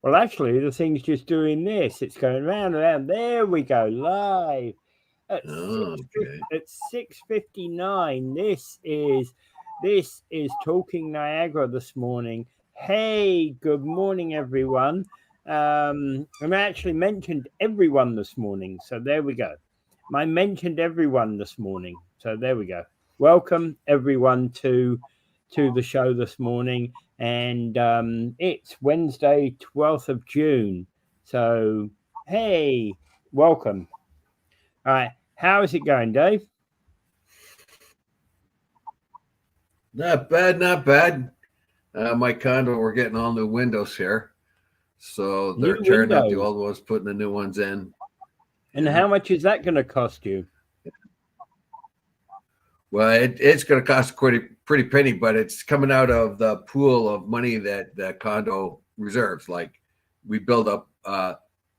Well, actually, the thing's just doing this. It's going round and round. There we go, live at Oh, okay. 6:59. This is Talking Niagara this morning. Hey, good morning, everyone. And I actually mentioned everyone this morning, so there we go. I mentioned everyone this morning, so there we go. Welcome everyone to the show this morning, and it's Wednesday, 12th of June. So hey, welcome. All right, how is it going, Dave? Not bad, not bad. My condo, we're getting all new windows here. So New they're tearing out the windows. old ones, putting the new ones in. And Yeah. how much is that going to cost you? Well, it's going to cost a pretty penny, but it's coming out of the pool of money that the condo reserves. Like we build up,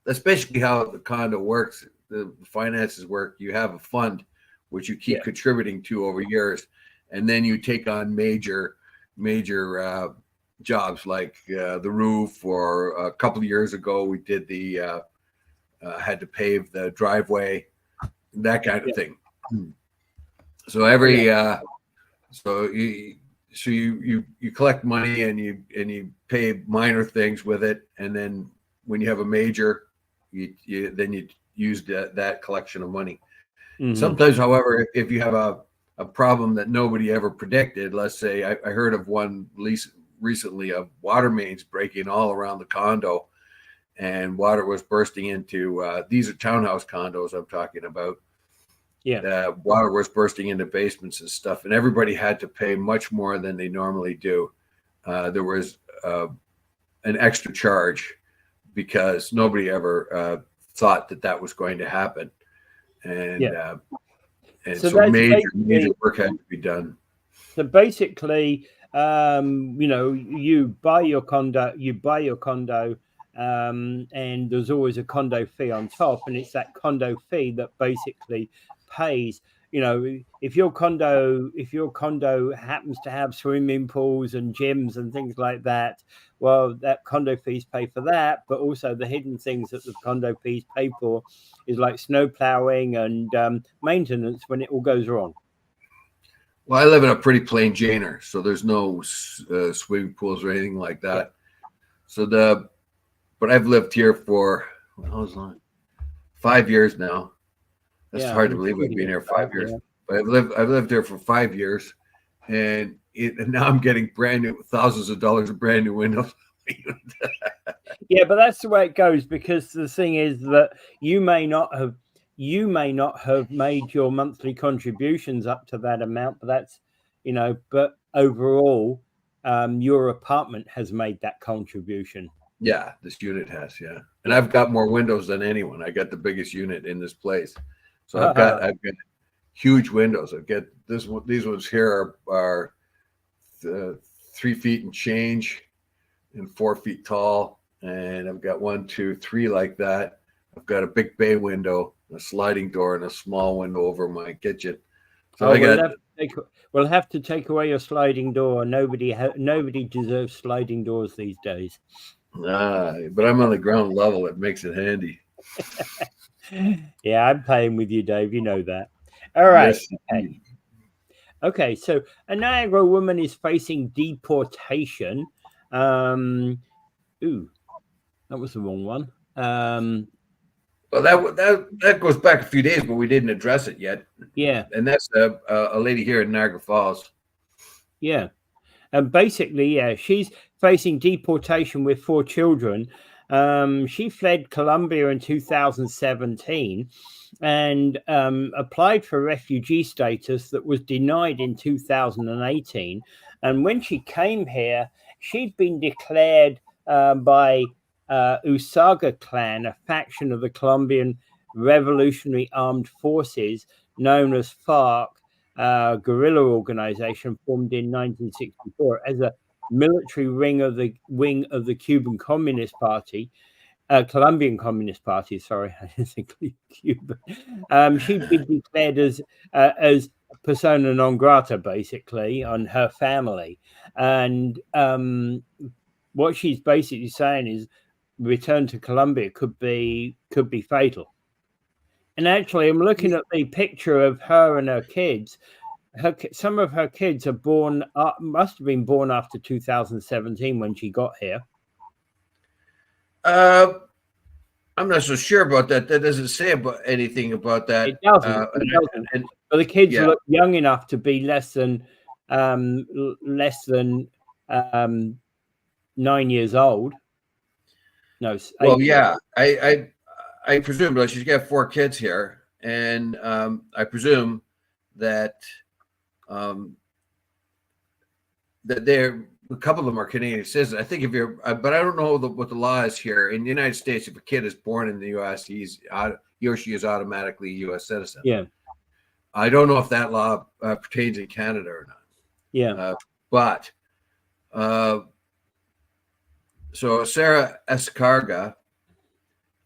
that's basically how the condo works. The finances work. You have a fund which you keep Yeah, contributing to over years, and then you take on major jobs like the roof. Or a couple of years ago, we did the had to pave the driveway, that kind of yeah. thing. So Oh, yeah. so you collect money and you pay minor things with it, and then when you have a major, you use that collection of money. Mm-hmm. Sometimes, however, if you have a problem that nobody ever predicted, let's say I heard of one lease recently of water mains breaking all around the condo, and water was bursting into these are townhouse condos I'm talking about. Yeah, Water was bursting into basements and stuff, and everybody had to pay much more than they normally do. There was an extra charge because nobody ever thought that was going to happen, and yeah. uh, and So so that's major basically work had to be done. so basically, you buy your condo, and there's always a condo fee on top, and it's that condo fee that basically pays. If your condo happens to have swimming pools and gyms and things like that, well, that condo fees pay for that, but also the hidden things that the condo fees pay for is like snow plowing and maintenance when it all goes wrong. Well, I live in a pretty plain Janer, so there's no swimming pools or anything like Yeah, that. So but I've lived here for how long? 5 years now. That's yeah, hard to I'm believe. I've thinking been it here five. 5 years, Yeah. but I've lived here for 5 years, and now I'm getting brand new thousands of dollars of brand new windows. Yeah, but that's the way it goes because the thing is that you may not have you may not have made your monthly contributions up to that amount, but but overall, your apartment has made that contribution. Yeah, this unit has, yeah, and Yeah. I've got more windows than anyone. I got the biggest unit in this place, so Ah, I've got huge windows. I've got this one. These ones here are 3 feet and change and 4 feet tall, and I've got one, two, three like that. I've got a big bay window, a sliding door, and a small window over my kitchen. So oh, I got we'll have to take away your sliding door. Nobody deserves sliding doors these days. but I'm on the ground level. It makes it handy. Yeah, I'm playing with you, Dave. You know that. All right. Yes, Okay. indeed. Okay, so a Niagara woman is facing deportation. Um, ooh, that was the wrong one. Well, that goes back a few days, but we didn't address it yet. Yeah, And that's a lady here in Niagara Falls. yeah. And basically, yeah, she's facing deportation with four children. She fled Colombia in 2017 and applied for refugee status that was denied in 2018. And when she came here, she'd been declared by Usaga clan, a faction of the Colombian Revolutionary Armed Forces known as FARC, guerrilla organization formed in 1964 as a military wing of the Cuban Communist Party, Colombian Communist Party. Sorry, I didn't think Cuban. She'd been declared as persona non grata, basically, on her family, and what she's basically saying is return to Colombia could be fatal. And actually, I'm looking at the picture of her and her kids. Some of her kids are born, must have been born after 2017 when she got here. I'm not so sure about that. That doesn't say anything about that. It doesn't. But the kids look young enough to be less than 9 years old. No. Well, yeah, I presume, but she's got 4 kids here, and I presume that that a couple of them are Canadian citizens. I think if you're, but I don't know what the law is here in the United States. If a kid is born in the U.S., he or she is automatically a U.S. citizen. Yeah. I don't know if that law pertains in Canada or not. Yeah. But so Sarah Escarga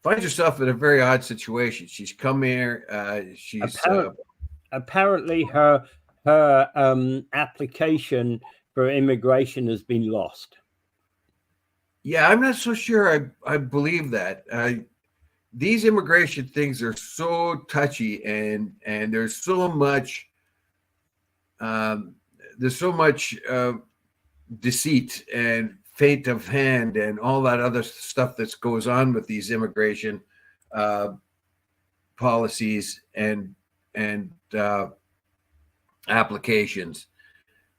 finds herself in a very odd situation. She's come here. She's apparently her application for immigration has been lost. Yeah, I'm not so sure I believe that. These immigration things are so touchy, and there's so much deceit and fate of hand and all that other stuff that goes on with these immigration policies and applications.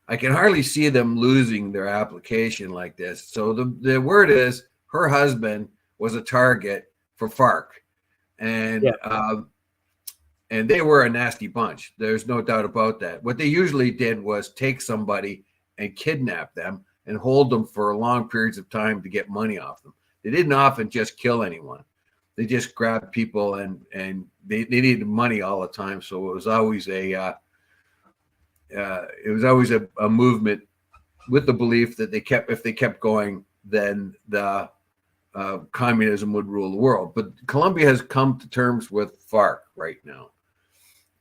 I can hardly see them losing their application like this. So the word is her husband was a target for FARC, and they were a nasty bunch. There's no doubt about that. What they usually did was take somebody and kidnap them and hold them for long periods of time to get money off them. They didn't often just kill anyone. They just grabbed people, and they needed money all the time. So it was always a movement with the belief that if they kept going, then the communism would rule the world. But Colombia has come to terms with FARC right now,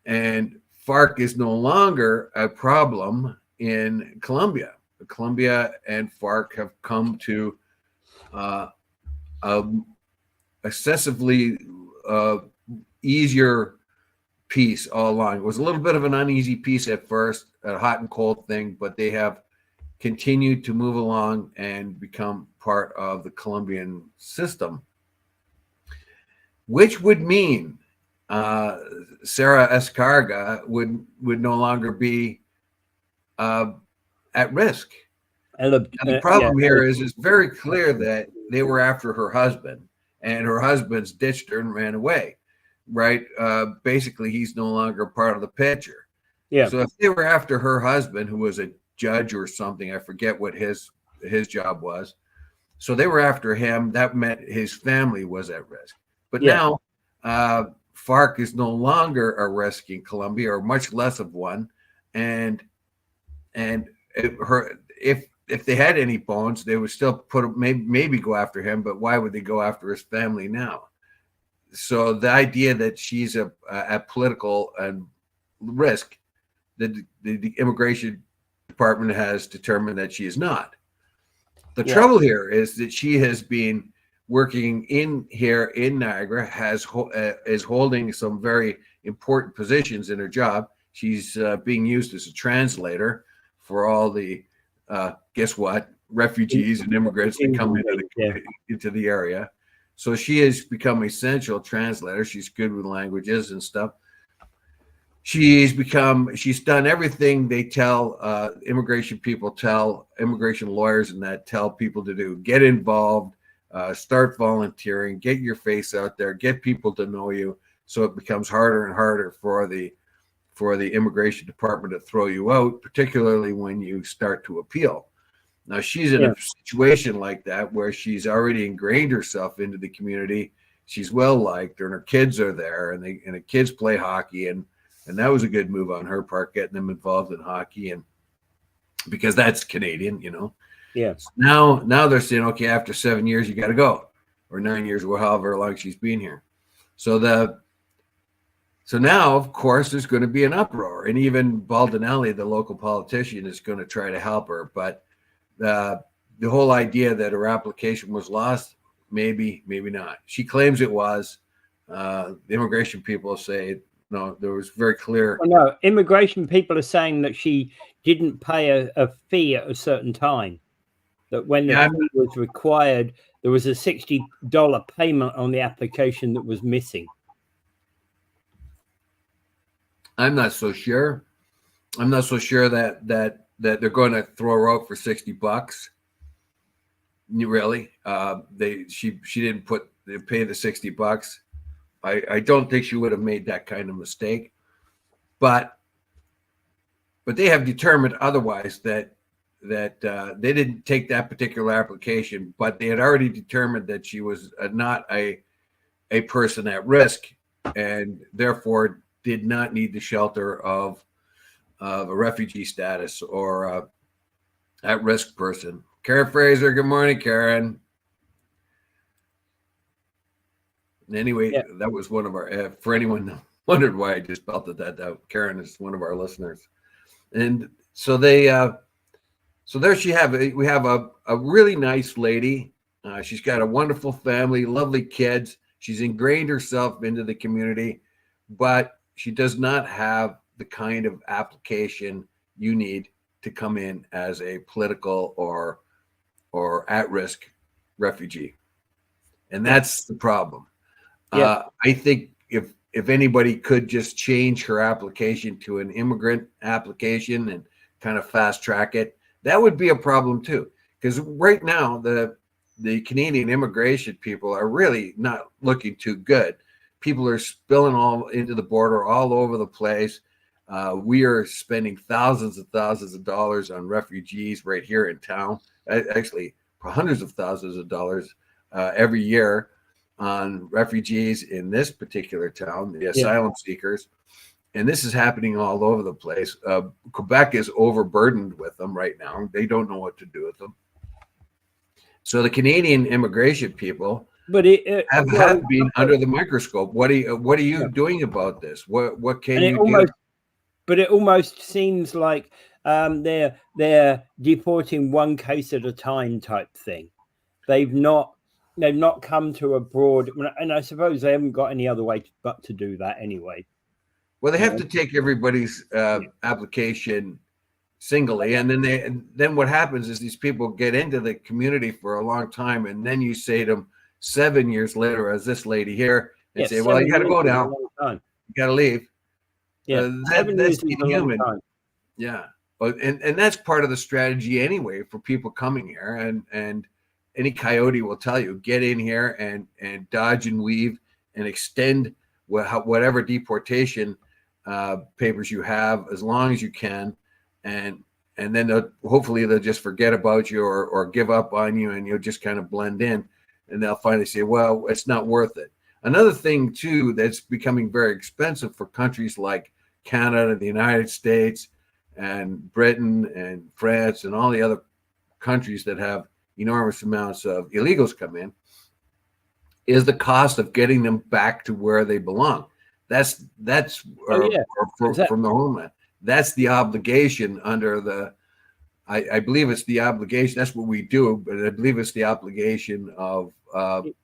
and FARC is no longer a problem in Colombia. Colombia and FARC have come to excessively easier peace all along. It was a little bit of an uneasy peace at first, a hot and cold thing, but they have continued to move along and become part of the Colombian system, which would mean Sarah Escarga would no longer be at risk. And the problem here is it's very clear that they were after her husband, and her husband's ditched her and ran away. Right? Basically, he's no longer part of the picture. Yeah. So if they were after her husband, who was a judge or something, I forget what his job was. So they were after him. That meant his family was at risk. But now FARC is no longer a risk in Colombia, or much less of one. And if they had any bones, they would still maybe go after him. But why would they go after his family now? So the idea that she's at political risk, the immigration department has determined that she is not. The trouble here is that she has been working here in Niagara, is holding some very important positions in her job. She's being used as a translator for all the guess what, refugees and immigrants that come into the area. So she has become an essential translator. She's good with languages and stuff. She's done everything they tell immigration lawyers and that tell people to do. Get involved, start volunteering, get your face out there, get people to know you. So it becomes harder and harder for the immigration department to throw you out, particularly when you start to appeal. Now she's in a situation like that where she's already ingrained herself into the community. She's well liked, and her kids are there, and the kids play hockey, and that was a good move on her part, getting them involved in hockey, and because that's Canadian, Yeah. So now they're saying, okay, after 7 years you got to go, or 9 years, or however long she's been here. So now, of course, there's going to be an uproar, and even Baldinelli, the local politician, is going to try to help her, but the whole idea that her application was lost maybe not. She claims it was. The immigration people say no. There was very clear. Well, no, immigration people are saying that she didn't pay a fee at a certain time. That when the fee was required, there was a $60 payment on the application that was missing. I'm not so sure. I'm not so sure that they're going to throw her out for $60. Really? She didn't pay the $60. I don't think she would have made that kind of mistake, but they have determined otherwise that they didn't take that particular application, but they had already determined that she was not a person at risk, and therefore did not need the shelter of a refugee status or at-risk person. Karen Fraser, good morning, Karen. Anyway, yeah. That was one of our, for anyone who wondered why I just spelled that out, Karen is one of our listeners. And so so there she have it. We have a really nice lady. She's got a wonderful family, lovely kids. She's ingrained herself into the community, but she does not have the kind of application you need to come in as a political or at-risk refugee. And that's the problem. Yeah. I think if anybody could just change her application to an immigrant application and kind of fast track it, that would be a problem too. Because right now, the Canadian immigration people are really not looking too good. People are spilling all into the border all over the place. We are spending thousands and thousands of dollars on refugees right here in town. Actually, hundreds of thousands of dollars every year on refugees in this particular town, the asylum seekers. And this is happening all over the place. Quebec is overburdened with them right now. They don't know what to do with them. So the Canadian immigration people have been under the microscope. What are you doing about this? What can you do? But it almost seems like they're deporting one case at a time type thing. They've not come to a broad, and I suppose they haven't got any other way but to do that anyway. Well, they have to take everybody's application singly, and then what happens is these people get into the community for a long time, and then you say to them 7 years later, as this lady here, and say, "Well, you got to go now. You got to leave." Yeah, that's inhuman. Yeah, and that's part of the strategy anyway for people coming here, and any coyote will tell you, get in here and dodge and weave and extend whatever deportation papers you have as long as you can, and then hopefully they'll just forget about you or give up on you, and you'll just kind of blend in, and they'll finally say, well, it's not worth it. Another thing too that's becoming very expensive for countries like Canada, the United States, and Britain and France and all the other countries that have enormous amounts of illegals come in, is the cost of getting them back to where they belong. That's from the homeland. That's the obligation under the, I believe it's the obligation. That's what we do, but I believe it's the obligation of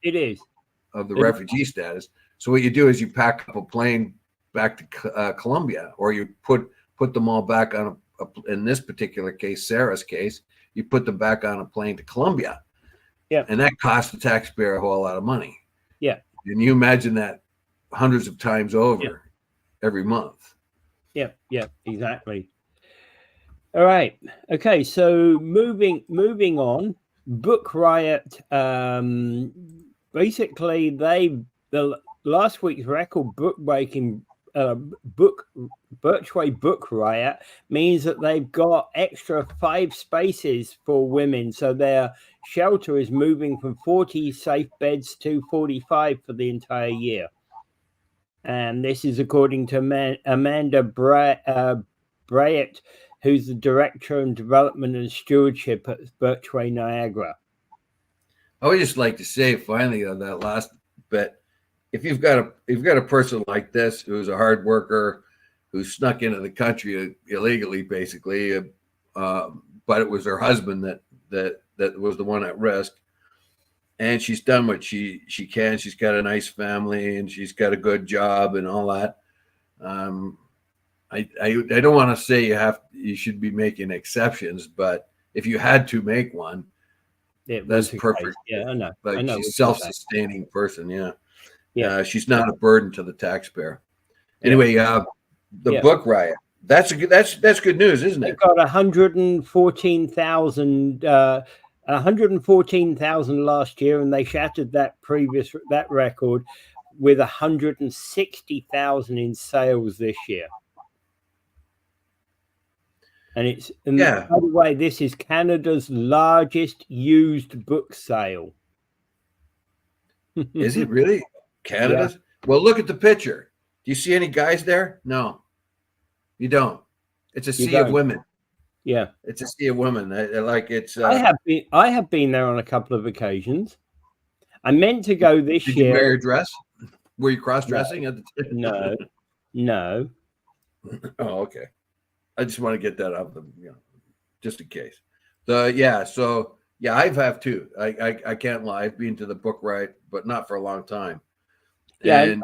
it is of the refugee status. So what you do is you pack up a plane back to Colombia, or you put them all back on in this particular case, Sarah's case, you put them back on a plane to Colombia. Yeah. And that costs the taxpayer a whole lot of money. Yeah. And you imagine that hundreds of times over every month. Yeah, exactly. All right. Okay, so moving on, Book Riot, basically the last week's record book-breaking Birchway Book Riot means that they've got extra 5 spaces for women, so their shelter is moving from 40 safe beds to 45 for the entire year. And this is according to Amanda Bryant, who's the Director of Development and Stewardship at Birchway Niagara. I would just like to say finally on that last bit, if you've got a person like this who's a hard worker, who snuck into the country illegally, basically, but it was her husband that was the one at risk, and she's done what she can. She's got a nice family, and she's got a good job and all that. I don't want to say you should be making exceptions, but if you had to make one, that's perfect. Yeah, I know. Like, I know. she's a self-sustaining person. Yeah. Yeah. She's not a burden to the taxpayer. Anyway, the book Riot. That's good news, isn't it? They got 114,000 114,000 last year, and they shattered that record with 160,000 in sales this year. And by the way, this is Canada's largest used book sale. Is it really? Canada's? Yeah. Well, look at the picture. Do you see any guys there? No, you don't. It's a sea of women. Yeah, it's a sea of women. I have been there on a couple of occasions. I meant to go this year. Did you wear your dress? Were you cross-dressing at the time? No. Oh, okay. I just want to get that out, just in case. I have too. I can't lie. I've been to the book Riot, but not for a long time. Yeah, and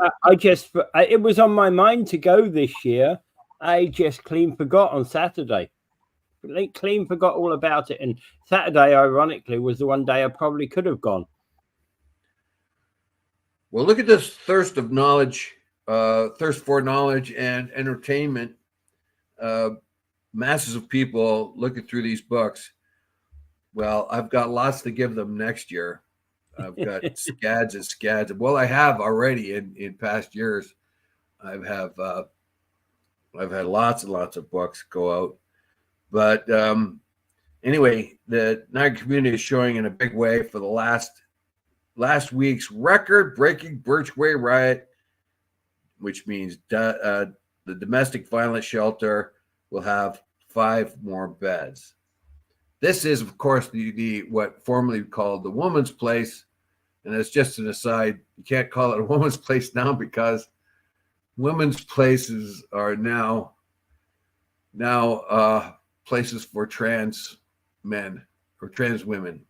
it was on my mind to go this year. I just clean forgot on Saturday. Clean forgot all about it. And Saturday, ironically, was the one day I probably could have gone. Well, look at this thirst for knowledge and entertainment. Masses of people looking through these books. Well, I've got lots to give them next year. I've got scads and scads. Well, I have already in past years. I've had lots and lots of books go out. But anyway, the Niagara community is showing in a big way for the last week's record-breaking Birchway Riot, which means the domestic violence shelter will have 5 more beds. This is, of course, the what formerly called the Woman's Place, and it's just an aside. You can't call it a Woman's Place now because women's places are now places for trans men or trans women,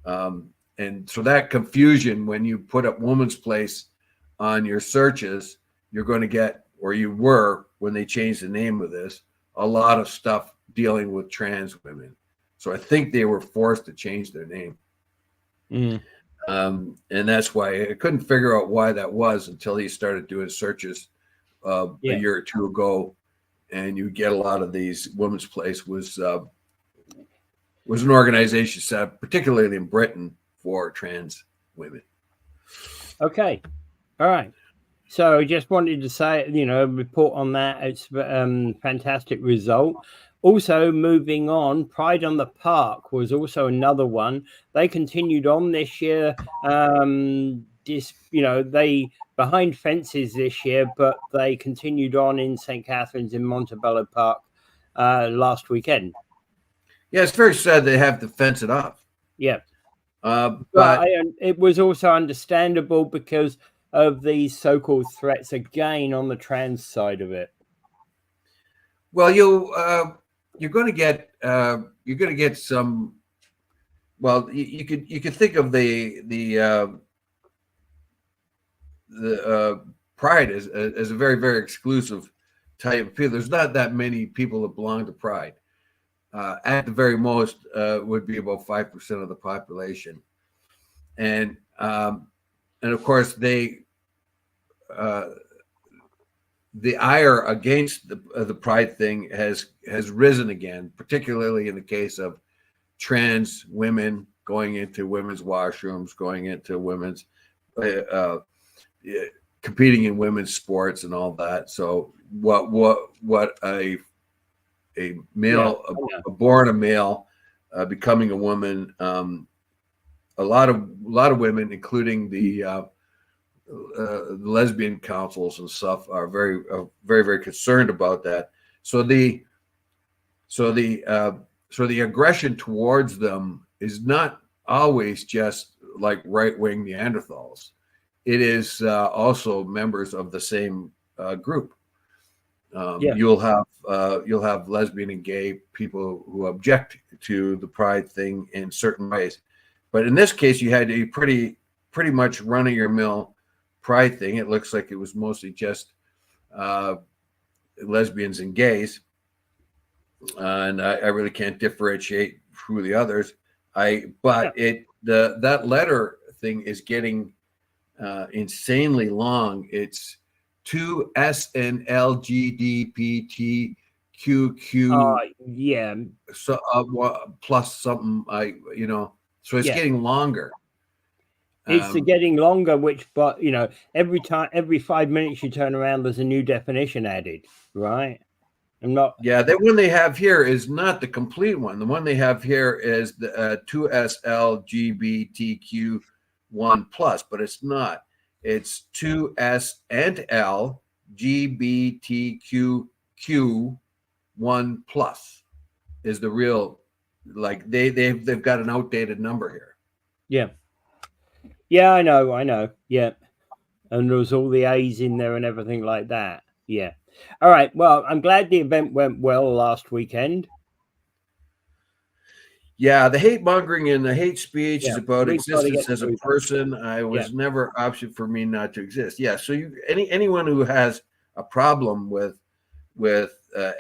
and so that confusion when you put up Woman's Place on your searches, you're going to get, or you were when they changed the name of this, a lot of stuff dealing with trans women. So I think they were forced to change their name. And that's why I couldn't figure out why that was until he started doing searches a year or two ago. And you get a lot of these. Women's Place was an organization set up particularly in Britain for trans women. Okay. All right. So I just wanted to say, report on that. It's a fantastic result. Also, moving on, Pride on the Park was also another one. They continued on this year. They behind fences this year, but they continued on in St. Catharines in Montebello Park last weekend. Yeah, it's very sad they have to fence it off. Yeah. But it was also understandable because of these so-called threats again on the trans side of it. Well, you're going to get some. Well, you could think of the Pride as a very, very exclusive type of people. There's not that many people that belong to Pride. At the very most, would be about 5% of the population, and of course the ire against the Pride thing has risen again, particularly in the case of trans women going into women's washrooms, going into women's competing in women's sports and all that. So what a male, born a male, becoming a woman. A lot of women, including the lesbian councils and stuff, are very, very concerned about that. So the aggression towards them is not always just like right-wing Neanderthals. It is also members of the same group. You'll have lesbian and gay people who object to the Pride thing in certain ways, But in this case, you had a pretty much run of your mill pride thing. It looks like it was mostly just lesbians and gays, and I really can't differentiate who the others. That letter thing is getting insanely long. It's 2SNLGDPTQQ. Yeah. So plus something. So it's getting longer. It's getting longer, but every 5 minutes you turn around, there's a new definition added, right? Yeah, the one they have here is not the complete one. The one they have here is the 2SLGBTQ1 plus, but it's not. It's 2S and L GBTQQ1 plus is the real, like they've got an outdated number here. Yeah, I know. Yeah. And there's all the A's in there and everything like that. Yeah. All right. Well, I'm glad the event went well last weekend. Yeah, the hate mongering and the hate speech is about existence as a person. I was never option for me not to exist. Yeah. So anyone who has a problem with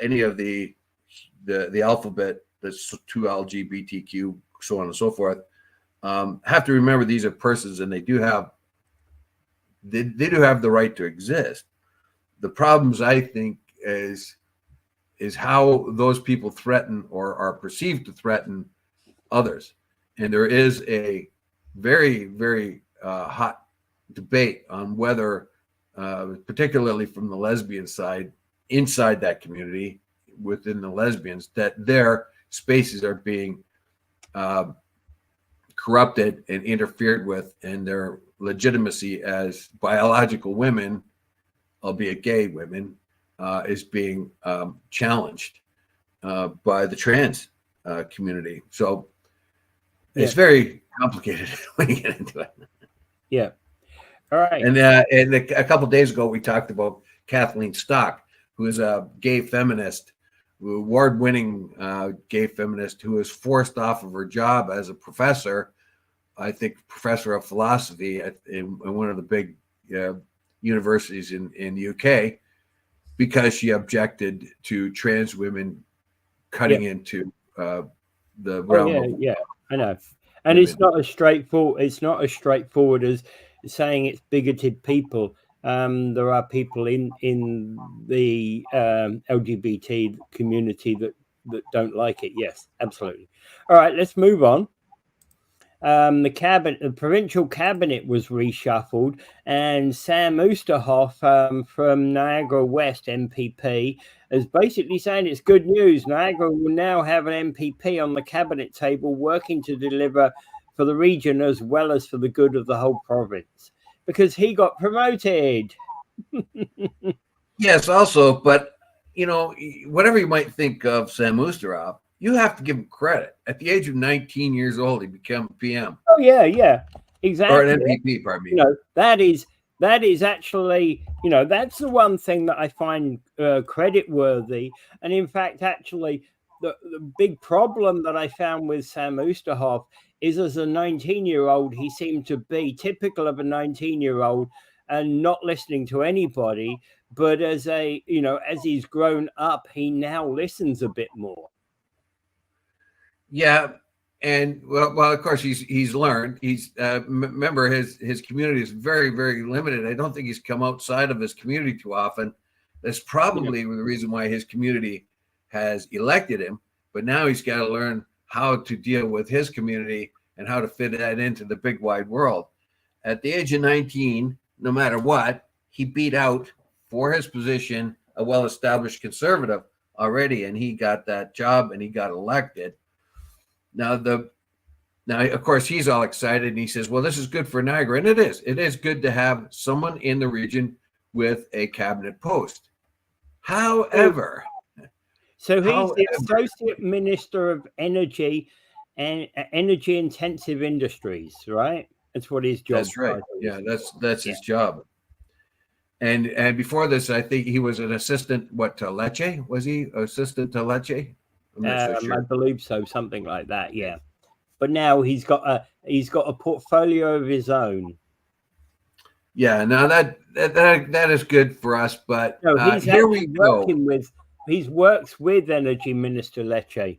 any of the alphabet, that's 2LGBTQ, so on and so forth, have to remember these are persons, and they do have the right to exist. The problems, I think, is how those people threaten or are perceived to threaten others. And there is a very, very hot debate on whether, particularly from the lesbian side, inside that community, within the lesbians, that their spaces are being corrupted and interfered with, and their legitimacy as biological women, albeit gay women, is being challenged by the trans community. So it's very complicated when you get into it. Yeah. All right. And a couple of days ago, we talked about Kathleen Stock, who is a gay feminist, award-winning gay feminist, who was forced off of her job as a professor, I think professor of philosophy in one of the big universities in the UK, because she objected to trans women cutting into the realm. Yeah, I know. And it's not as straightforward. It's not as straightforward as saying it's bigoted people. There are people in the LGBT community that don't like it. Yes, absolutely. All right, let's move on. The provincial cabinet was reshuffled, and Sam Oosterhoff from Niagara West MPP is basically saying it's good news. Niagara will now have an MPP on the cabinet table working to deliver for the region as well as for the good of the whole province, because he got promoted. Yes, also, but whatever you might think of Sam Oosterhoff, you have to give him credit. At the age of 19 years old, he became PM. Oh yeah, exactly. Or an MPP, pardon me. That is actually, that's the one thing that I find credit worthy. And in fact, actually, the big problem that I found with Sam Oosterhoff is, as a 19-year-old, he seemed to be typical of a 19-year-old and not listening to anybody. But as he's grown up, he now listens a bit more. Yeah, and well, of course he's learned. He's remember his community is very, very limited. I don't think he's come outside of his community too often. That's probably the reason why his community has elected him. But now he's got to learn how to deal with his community and how to fit that into the big wide world. At the age of 19, no matter what, he beat out, for his position, a well-established conservative already, and he got that job and he got elected. Now, of course, he's all excited and he says, well, this is good for Niagara. And it is. It is good to have someone in the region with a cabinet post. However. So he's the Associate Minister of Energy and Energy Intensive Industries, right? That's what his job is. That's right. Yeah, that's his job. And before this, I think he was an assistant, to Lecce? Was he assistant to Lecce? I believe so, something like that, yeah. but now he's got a portfolio of his own. Yeah, now that is good for us, but No, he's here we actually go. he works with Energy Minister Lecce.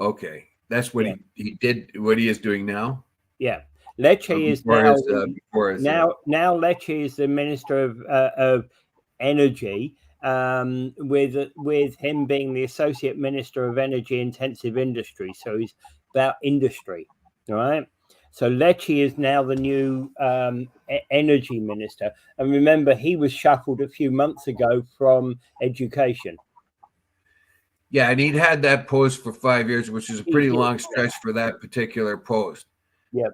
Okay, that's what Yeah. he did. What he is doing now. Yeah, Lecce is now Lecce is the Minister of Energy, with him being the Associate Minister of Energy Intensive Industry. So he's about industry, all right? So Lecce is now the new energy minister. And remember, he was shuffled a few months ago from education. Yeah, and he'd had that post for 5 years, which is a pretty long stretch for that particular post. Yeah.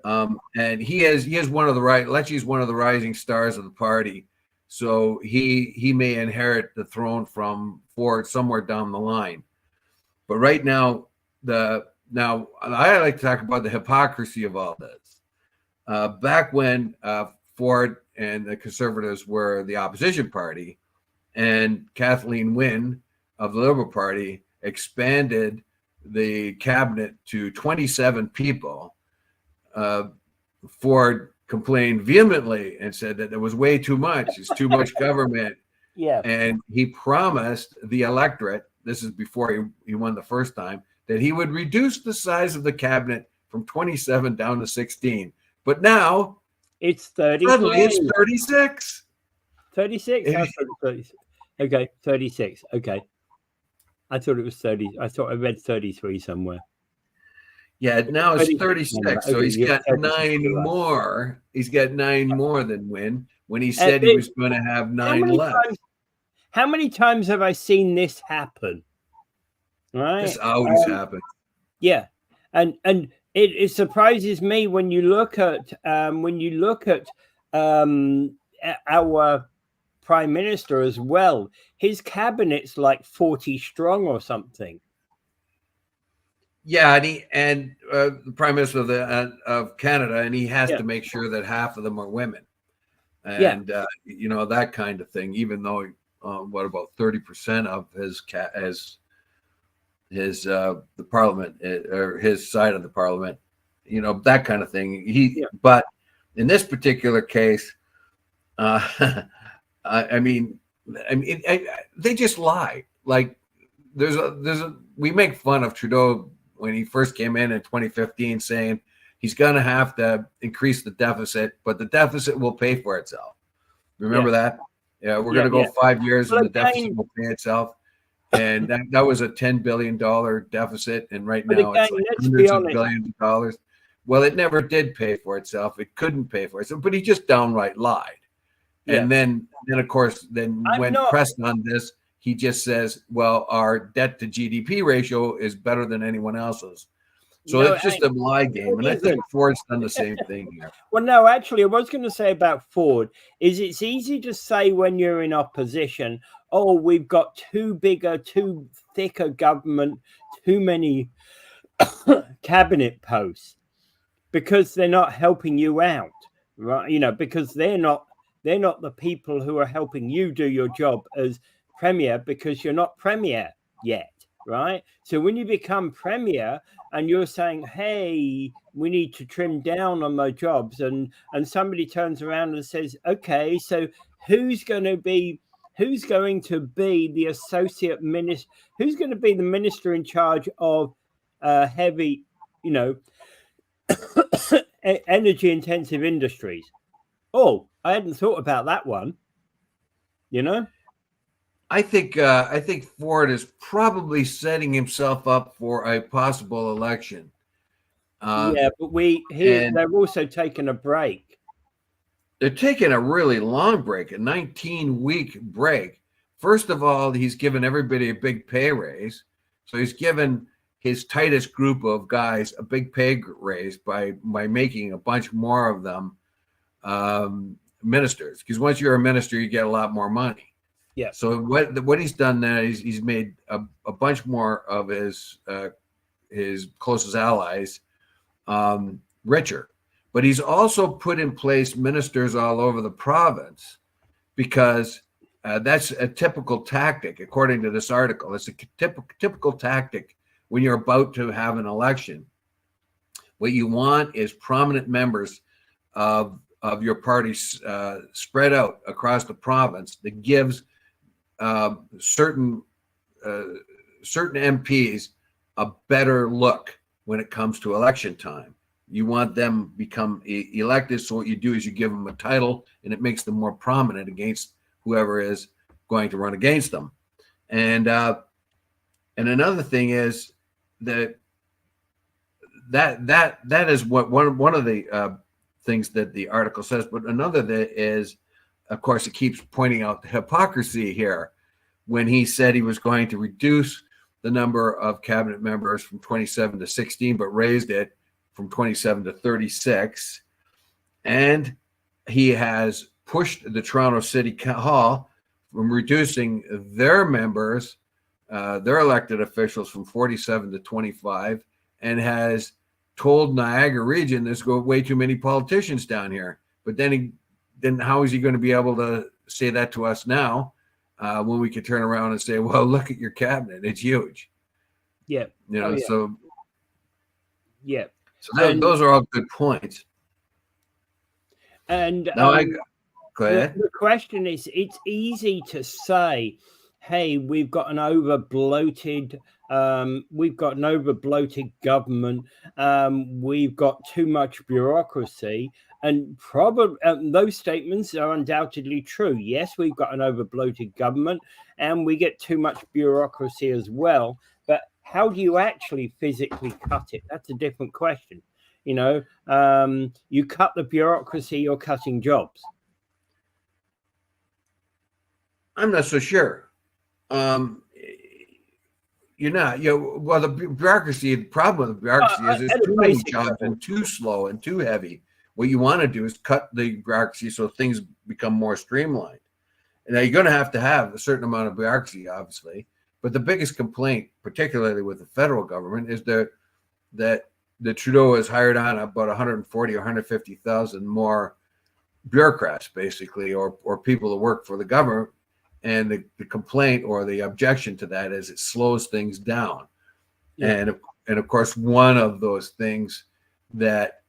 And he is one of the Lecce's one of the rising stars of the party. So he may inherit the throne from Ford somewhere down the line. But right now, I like to talk about the hypocrisy of all this. Back when Ford and the Conservatives were the opposition party, and Kathleen Wynne of the Liberal Party expanded the cabinet to 27 people, Ford complained vehemently and said that it was way too much. It's too much government. Yeah. And he promised the electorate, this is before he won the first time, that he would reduce the size of the cabinet from 27 down to 16. But now it's 30. Suddenly it's 36. 36? I thought it was 36. Okay, 36. Okay. I thought it was 30. I thought I read 33 somewhere. Yeah, now it's 36. So he's got 9 more. He's got 9 more than Wynne when he said he was going to have 9 less. How many times have I seen this happen? Right? This always happens. Yeah. And it surprises me when you look at our prime minister as well. His cabinet's like 40 strong or something. Yeah, and the prime minister of Canada, and he has to make sure that half of them are women, and that kind of thing. Even though, what about 30% of the parliament or his side of the parliament, that kind of thing. But in this particular case, I mean, they just lie. Like we make fun of Trudeau when he first came in 2015, saying he's going to have to increase the deficit, but the deficit will pay for itself. Remember that? Yeah, we're going to go 5 years and the deficit will pay itself. And that was a $10 billion deficit. And right now it's like hundreds of billions of dollars. Well, it never did pay for itself. It couldn't pay for itself, but he just downright lied. Yeah. And then of course, when pressed on this, he just says, well, our debt to GDP ratio is better than anyone else's. So it's just a lie game. And I think Ford's done the same thing here. Well, no, actually, what I was going to say about Ford is it's easy to say when you're in opposition, oh, we've got too thick a government, too many cabinet posts, because they're not helping you out, right? Because they're not the people who are helping you do your job as premier, because you're not premier yet, right? So when you become premier and you're saying, hey, we need to trim down on my jobs, and somebody turns around and says, okay, so who's going to be the associate minister, who's going to be the minister in charge of heavy, energy intensive industries? Oh, I hadn't thought about that one. I think Ford is probably setting himself up for a possible election. Yeah, but they're also taking a break. They're taking a really long break, a 19-week break. First of all, he's given everybody a big pay raise. So he's given his tightest group of guys a big pay raise by making a bunch more of them ministers. Because once you're a minister, you get a lot more money. Yeah. So what he's done now is he's made a bunch more of his closest allies richer, but he's also put in place ministers all over the province, because that's a typical tactic, according to this article. It's a typical tactic when you're about to have an election. What you want is prominent members of your party spread out across the province that gives certain MPs a better look when it comes to election time. You want them become elected, so what you do is you give them a title, and it makes them more prominent against whoever is going to run against them. And another thing is that is what one of the things that the article says. But another that is, of course, it keeps pointing out the hypocrisy here when he said he was going to reduce the number of cabinet members from 27 to 16, but raised it from 27 to 36. And he has pushed the Toronto City Hall from reducing their members, their elected officials, from 47 to 25, and has told Niagara region there's way too many politicians down here. But then how is he going to be able to say that to us now when we could turn around and say, well, look at your cabinet, it's huge. Yeah. You know, so yeah. So those are all good points. And now go ahead. The question is, it's easy to say, hey, we've got an over bloated government, we've got too much bureaucracy, and probably those statements are undoubtedly true. Yes, we've got an over bloated government, and we get too much bureaucracy as well. But how do you actually physically cut it? That's a different question. You know, you cut the bureaucracy, you're cutting jobs. I'm not so sure. You're not. Well, the bureaucracy. The problem with the bureaucracy is it's too many jobs and too slow and too heavy. What you want to do is cut the bureaucracy so things become more streamlined. And now you're going to have a certain amount of bureaucracy, obviously. But the biggest complaint, particularly with the federal government, is that the Trudeau has hired on about 140 or 150,000 more bureaucrats, basically, or people that work for the government. And the complaint or the objection to that is it slows things down. Yeah. And of course, one of those things that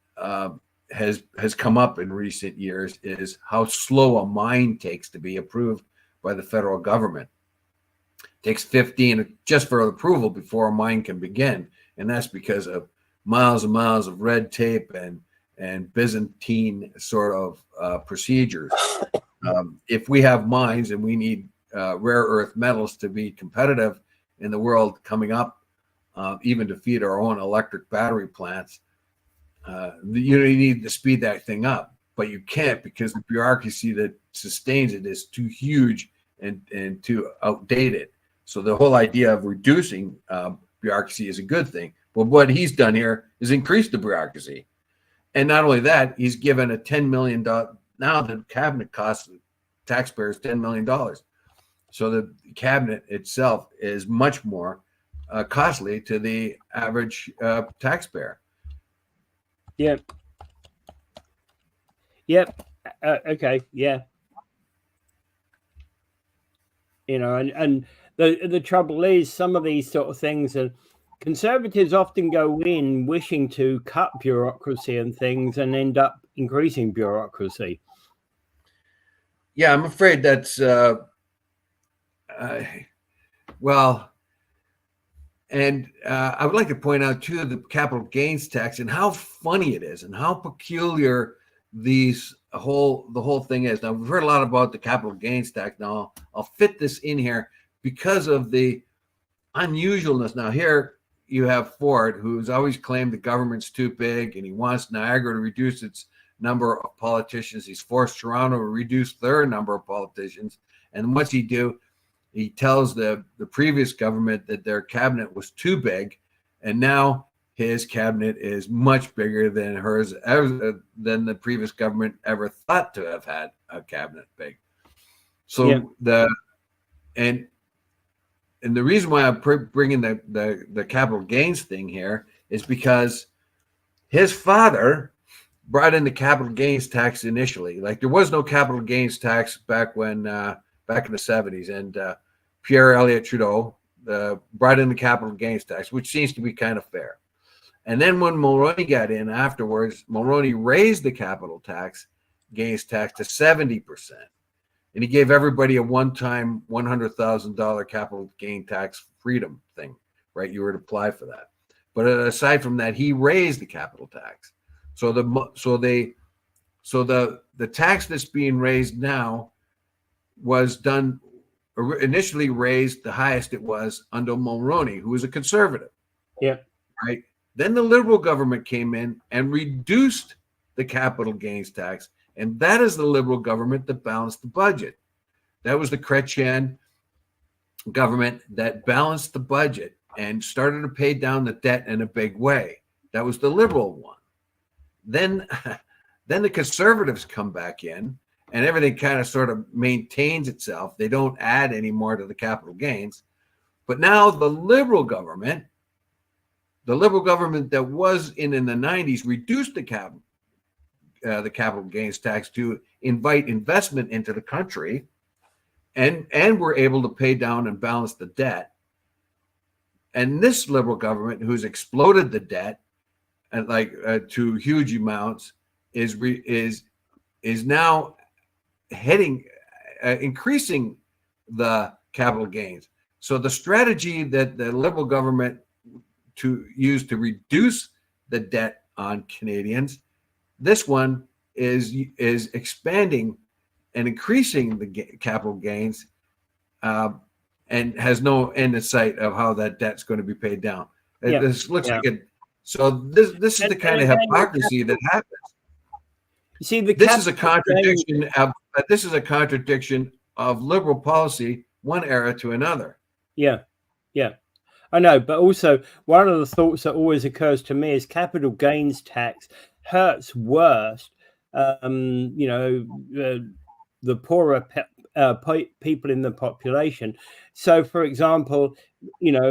has come up in recent years is how slow a mine takes to be approved by the federal government. It takes 15 just for approval before a mine can begin. And that's because of miles and miles of red tape and Byzantine sort of procedures. If we have mines and we need rare earth metals to be competitive in the world coming up, even to feed our own electric battery plants, you need to speed that thing up. But you can't, because the bureaucracy that sustains it is too huge and too outdated. So the whole idea of reducing bureaucracy is a good thing. But what he's done here is increase the bureaucracy. And not only that, he's given a $10 million, now the cabinet costs taxpayers $10 million. So the cabinet itself is much more costly to the average taxpayer. Yep. Okay. Yeah. You know, and the trouble is, some of these sort of things are, conservatives often go in wishing to cut bureaucracy and things and end up increasing bureaucracy. Yeah, I'm afraid that's well, and I would like to point out too the capital gains tax and how funny it is and how peculiar the whole thing is. Now, we've heard a lot about the capital gains tax. Now I'll fit this in here because of the unusualness. Now here you have Ford, who's always claimed the government's too big and he wants Niagara to reduce its number of politicians. He's forced Toronto to reduce their number of politicians. And what's he do? He tells the previous government that their cabinet was too big, and now his cabinet is much bigger than than the previous government ever thought to have had a cabinet big. So the reason why I'm bringing the capital gains thing here is because his father brought in the capital gains tax initially. Like, there was no capital gains tax back in the 70s, and Pierre Elliott Trudeau brought in the capital gains tax, which seems to be kind of fair. And then when Mulroney got in afterwards, Mulroney raised the capital gains tax to 70%. And he gave everybody a one-time $100,000 capital gain tax freedom thing, right? You were to apply for that. But aside from that, he raised the capital tax. So the tax that's being raised now was done initially raised the highest it was under Mulroney, who was a conservative. Yeah. Right. Then the Liberal government came in and reduced the capital gains tax. And that is the Liberal government that balanced the budget. That was the Chrétien government that balanced the budget and started to pay down the debt in a big way. That was the Liberal one. Then the Conservatives come back in and everything kind of sort of maintains itself. They don't add any more to the capital gains. But now the Liberal government that was in the 90s reduced the capital gains tax to invite investment into the country, and were able to pay down and balance the debt. And this Liberal government, who's exploded the debt and to huge amounts, is now increasing the capital gains. So the strategy that the Liberal government to use to reduce the debt on Canadians, this one is expanding and increasing the capital gains, and has no end in sight of how that debt's going to be paid down. This looks like it. So this is the kind of hypocrisy that happens. You see, this is a contradiction of Liberal policy, one era to another. Yeah. I know, but also one of the thoughts that always occurs to me is capital gains tax hurts worst, the poorer people in the population. So, for example, your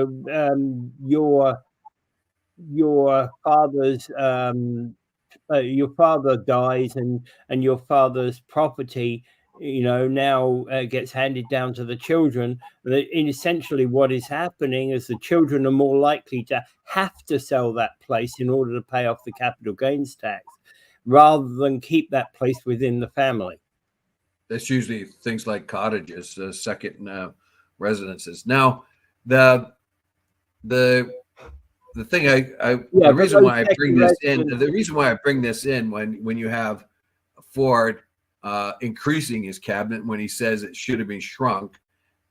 father's your father dies, and your father's property now gets handed down to the children. And essentially what is happening is the children are more likely to have to sell that place in order to pay off the capital gains tax rather than keep that place within the family. That's usually things like cottages, second residences. Now, the thing the reason why I bring this in when you have Ford increasing his cabinet when he says it should have been shrunk,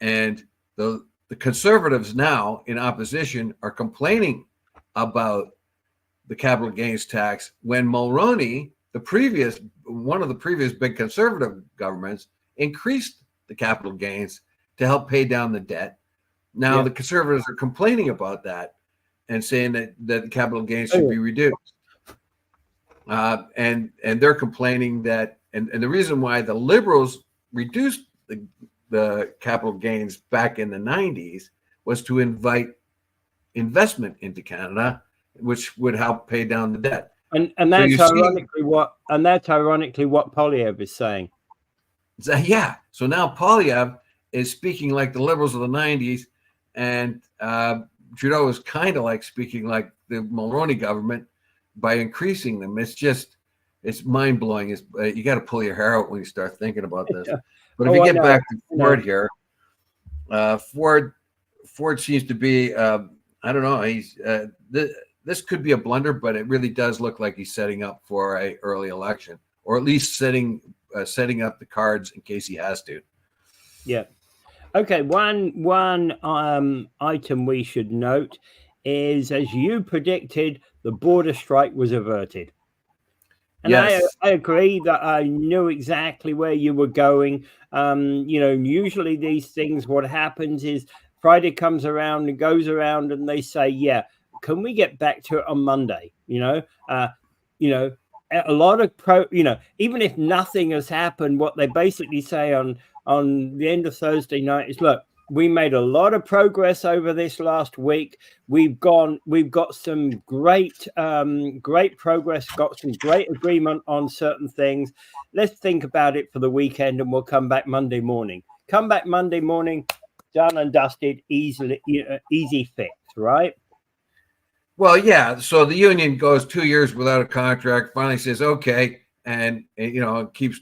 and the Conservatives now in opposition are complaining about the capital gains tax when Mulroney, one of the previous big Conservative governments, increased the capital gains to help pay down the debt. Now the Conservatives are complaining about that and saying that the capital gains should be reduced, and they're complaining that. And the reason why the Liberals reduced the capital gains back in the 90s was to invite investment into Canada, which would help pay down the debt. And that's ironically what Poilievre is saying. Yeah. So now Poilievre is speaking like the Liberals of the 90s, and Trudeau is kind of like speaking like the Mulroney government by increasing them. It's mind-blowing. You got to pull your hair out when you start thinking about this. But if you get back to Ford here, Ford seems to be, I don't know, he's this could be a blunder, but it really does look like he's setting up for an early election, or at least setting up the cards in case he has to. Yeah. Okay. One item we should note is, as you predicted, the border strike was averted. And yes. I agree that I knew exactly where you were going. Usually these things, what happens is Friday comes around and goes around and they say, yeah, can we get back to it on Monday? A lot of even if nothing has happened, what they basically say on the end of Thursday night is, look, we made a lot of progress over this last week. We've got some great progress, got some great agreement on certain things. Let's think about it for the weekend, and we'll come back Monday morning. Done and dusted, easy fix, right? Well, yeah. So the union goes 2 years without a contract. Finally says okay, and keeps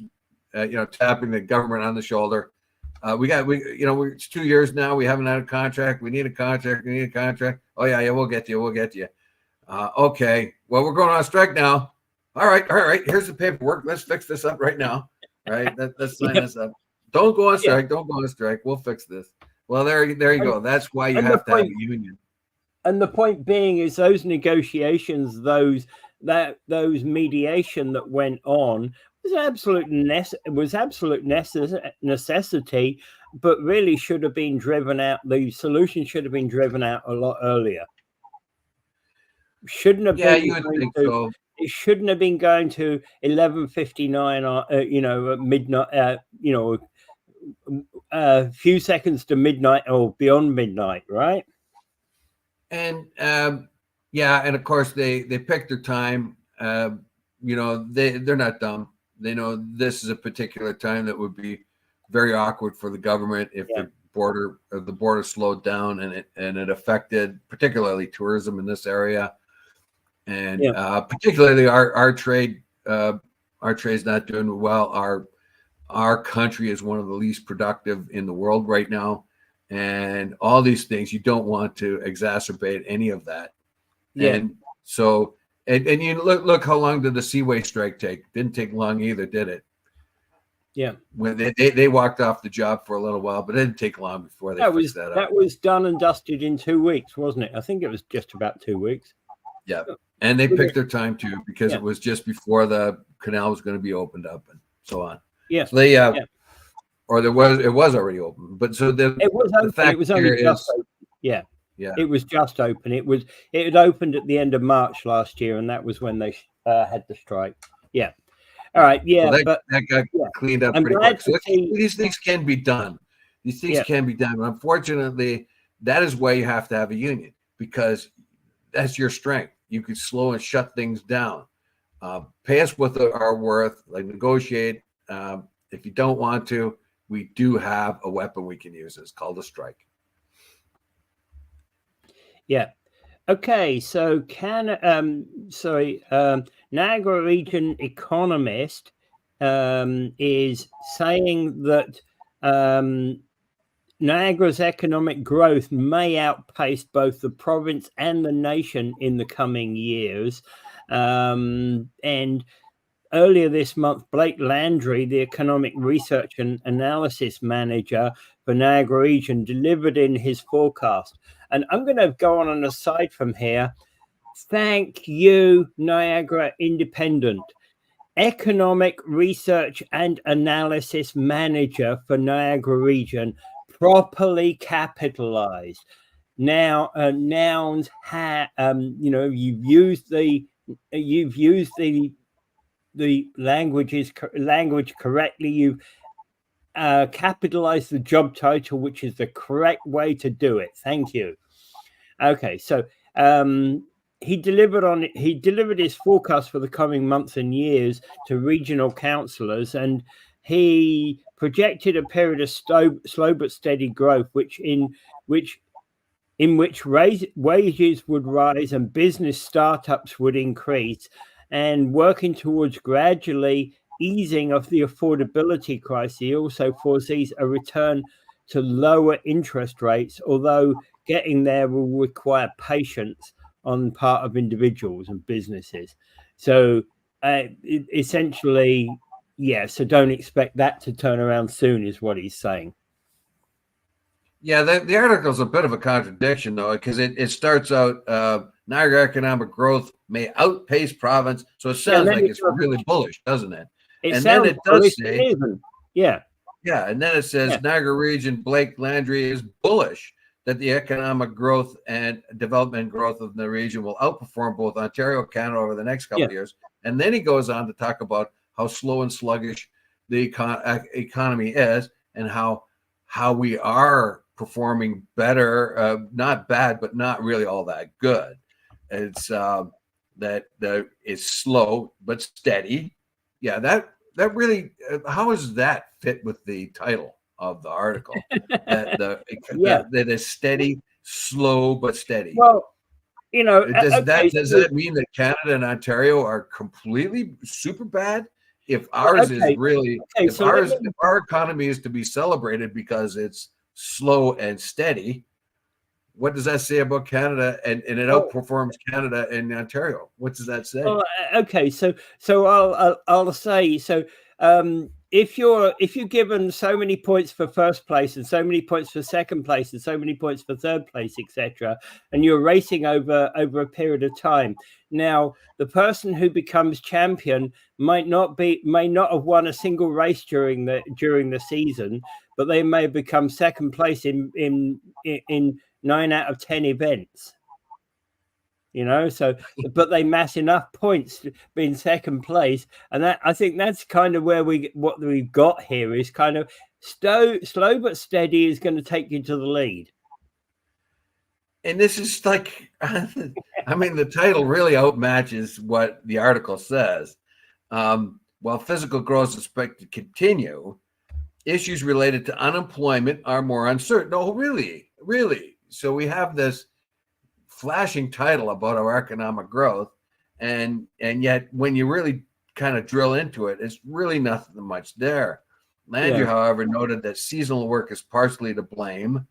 tapping the government on the shoulder. It's 2 years now. We haven't had a contract. We need a contract. We need a contract. Oh yeah, we'll get you. We'll get you. Okay. Well, we're going on strike now. All right. Here's the paperwork. Let's fix this up right now. Right. Let's sign Yep. this up. Don't go on Yeah. strike. Don't go on strike. We'll fix this. Well, there you go. That's why you And have to have a union. And the point being is those negotiations, those mediation that went on was absolute necessity, but really should have been driven out. The solution should have been driven out a lot earlier. Shouldn't have Yeah, been. you would think so. It shouldn't have been going to 11:59 at midnight. A few seconds to midnight or beyond midnight, right? And and of course they picked their time. They're not dumb. They know this is a particular time that would be very awkward for the government if the border slowed down and it affected particularly tourism in this area, and particularly our trade. Our trade's not doing well. Our country is one of the least productive in the world right now. And all these things, you don't want to exacerbate any of that. Yeah. And so, and you look how long did the Seaway strike take? Didn't take long either, did it? Yeah. When they walked off the job for a little while, but it didn't take long before they fixed that up. That was done and dusted in 2 weeks, wasn't it? I think it was just about 2 weeks. Yeah. And they picked their time too, because it was just before the canal was going to be opened up and so on. Yeah. So they, or it was already open, but so it was open. It was only just open. Yeah. It was just open. It had opened at the end of March last year, and that was when they had the strike. Yeah. All right. Yeah, well, but that got cleaned up pretty quick. So these things can be done. These things can be done. But unfortunately, that is why you have to have a union, because that's your strength. You can slow and shut things down. Pay us what our worth. Like negotiate. If you don't want to, we do have a weapon we can use. It's called a strike. Yeah. Okay. So Niagara Region economist is saying that Niagara's economic growth may outpace both the province and the nation in the coming years. And earlier this month, Blake Landry, the economic research and analysis manager for Niagara Region, delivered in his forecast. And I'm going to go on an aside from here. Thank you, Niagara Independent. Economic research and analysis manager for Niagara Region, properly capitalized. Now, nouns have, you've used the language correctly. You've capitalized the job title, which is the correct way to do it. Thank you. Okay, so he delivered his forecast for the coming months and years to regional councillors, and he projected a period of slow but steady growth, in which wages would rise and business startups would increase, and working towards gradually easing of the affordability crisis. He also foresees a return to lower interest rates, although getting there will require patience on the part of individuals and businesses. So essentially, so don't expect that to turn around soon, is what he's saying. Yeah, the article's a bit of a contradiction, though, because it starts out, Niagara economic growth may outpace province. So it sounds like it's really bullish, doesn't it? And then it does say, yeah, and then it says Niagara Region Blake Landry is bullish that the economic growth and development growth of the region will outperform both Ontario and Canada over the next couple of years. And then he goes on to talk about how slow and sluggish the economy is, and how we are performing better, not bad, but not really all that good. It's that is slow but steady. Yeah, that really, how does that fit with the title of the article? That is steady, slow but steady. Well, You know, Does okay, that mean that Canada and Ontario are completely super bad? If ours is okay, really, okay. So let me, if our economy is to be celebrated because it's slow and steady, what does that say about Canada? And it well, outperforms Canada and Ontario. What does that say? well, okay. So I'll say so. If you're given so many points for first place and so many points for second place and so many points for third place, etc., and you're racing over a period of time, now the person who becomes champion may not have won a single race during the season, but they may have become second place in 9 out of 10 events. You know, so but they mass enough points to be in second place, and that, I think that's kind of where what we've got here is kind of slow but steady is going to take you to the lead. And this is like, I mean, the title really outmatches what the article says. While physical growth is expected to continue, issues related to unemployment are more uncertain. Oh, really? Really? So we have this flashing title about our economic growth, and yet when you really kind of drill into it, it's really nothing much there. Landry, Yeah. however, noted that seasonal work is partially to blame